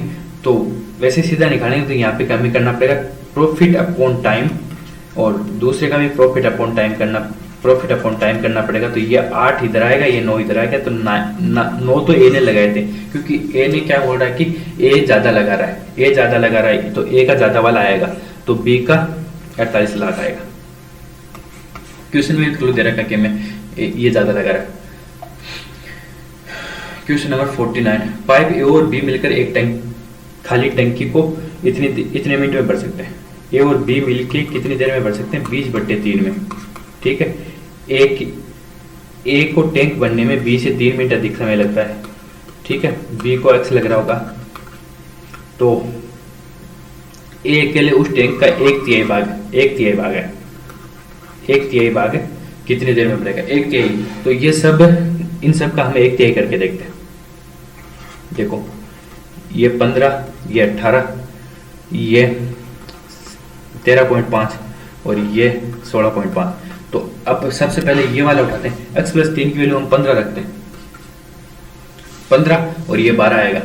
तो वैसे सीधा निकालेंगे तो यहाँ पे हमें करना पड़ेगा प्रॉफिट अपॉन टाइम, और दूसरे का भी प्रॉफिट अपॉन टाइम करना पड़ेगा। तो ये 8 इधर आएगा, ये 9 इधर आएगा। तो 9 तो ए ने लगाए थे, क्योंकि ए ने क्या बोल रहा है कि ए ज्यादा लगा रहा है, ए ज्यादा लगा रहा है, तो ए का ज्यादा वाला आएगा, तो बी का 48 लाख आएगा। क्वेश्चन में क्लू दे रखा कि मैं ये ज्यादा लगा रहा है। क्वेश्चन नंबर 49, पाइप ए और बी मिलकर एक खाली टंकी को इतने मिनट में भर सकते हैं। ए और बी मिलकर कितनी देर में भर सकते हैं? 20/3 में। ठीक है। ए को टैंक बनने में 20 से 3 मिनट अधिक समय लगता है। ठीक है। बी को एक्स लग रहा होगा, तो ए अकेले उस टैंक का 1/3 भाग है कितनी देर में भरेगा? 1/3। तो ये सब, इन सब का हमें 1/3 करके देखते हैं। देखो ये 15, ये 18, ये 13.5 और ये 16.5। तो अब सबसे पहले ये वाला उठाते हैं। x + 3 की वैल्यू हम 15 रखते हैं, 15 और ये 12 आएगा।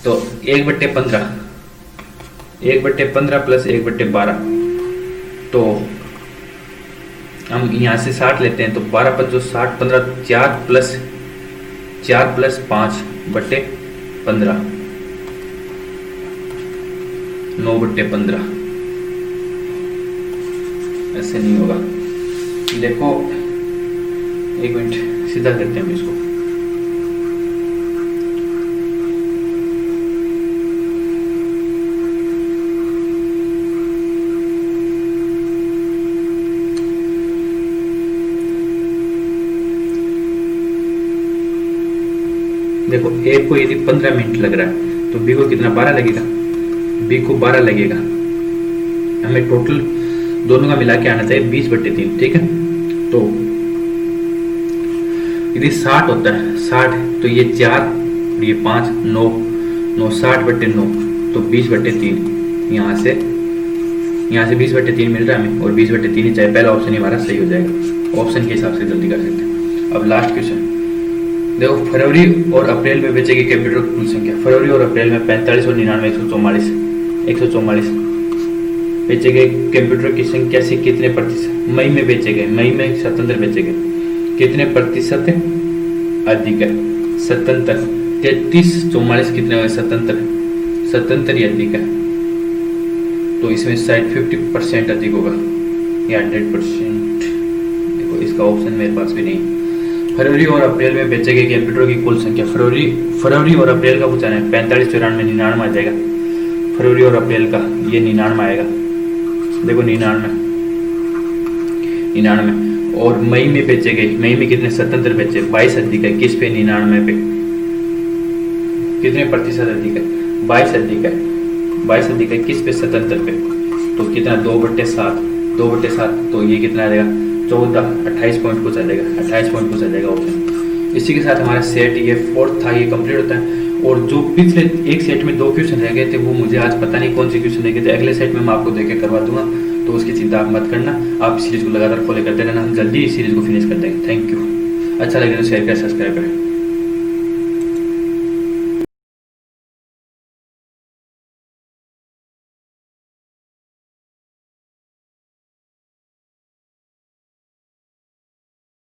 तो 1/15 प्लस 1/12, तो हम यहाँ से 60 लेते हैं। तो 12 × 60, 15, 4 + 5/15, 9/15। ऐसे नहीं होगा। देखो एक मिनट, सीधा करते हैं इसको। देखो ए को यदि 15 मिनट लग रहा है तो बी को कितना? 12 लगेगा। बी को 12 लगेगा। हमें टोटल दोनों का मिला के आना चाहिए 20/3। ठीक है। तो यदि 60 होता है, 60, तो ये 4 और ये 5, 9, 60/9, तो 20/3। यहाँ से यहाँ से 20/3 मिल रहा है हमें, और 20/3 ही चाहे, पहला ऑप्शन ही हमारा सही हो जाएगा। ऑप्शन के हिसाब से जल्दी कर सकते हैं। अब लास्ट क्वेश्चन देखो, फरवरी और अप्रैल में बेचे गए कंप्यूटर की कुल संख्या। फरवरी और अप्रैल में 45 और 99, 144 बेचे गए कंप्यूटर की संख्या से कितने प्रतिशत मई में बेचे गए, मई में 77 बेचे गए, कितने प्रतिशत अधिक है? 77, 33, 44 कितने हुए? 77 ही अधिक है, तो इसमें शायद 50% अधिक होगा या 100%। देखो इसका ऑप्शन मेरे पास भी नहीं। फरवरी और अप्रैल में बेचे गए कंप्यूटर की कुल संख्या, फरवरी और अप्रैल का पूछा है, 45, 94, 99 आ जाएगा। फरवरी और अप्रैल का ये 99 आएगा। देखो 99 और मई में बेचे गए, मई में कितने? 77 बेचे, 22 अधिक है, किस पे? 99 पे। कितने प्रतिशत अधिक है? 22 अधिक है, 22 अधिक है, किस पे? 77 पे। तो कितना? 2/7, 2/7, तो ये कितना आ जाएगा? 14, 28 पॉइंट कुछ आ जाएगा, 28 पॉइंट कुछ आ जाएगा ऑप्शन। इसी के साथ हमारा सेट ये 4th था, ये कंप्लीट होता है। और जो पिछले एक सेट में 2 क्वेश्चन रह गए थे, वो मुझे आज पता नहीं कौन से क्वेश्चन रह गए थे, अगले सेट में मैं आपको देके करवा दूंगा, तो उसकी चिंता आप मत करना। आप सीरीज को लगातार फॉलो करते रहना, हम जल्दी इस सीरीज को फिनिश कर देंगे। Thank you. अच्छा लगे तो शेयर करें, सब्सक्राइब करें।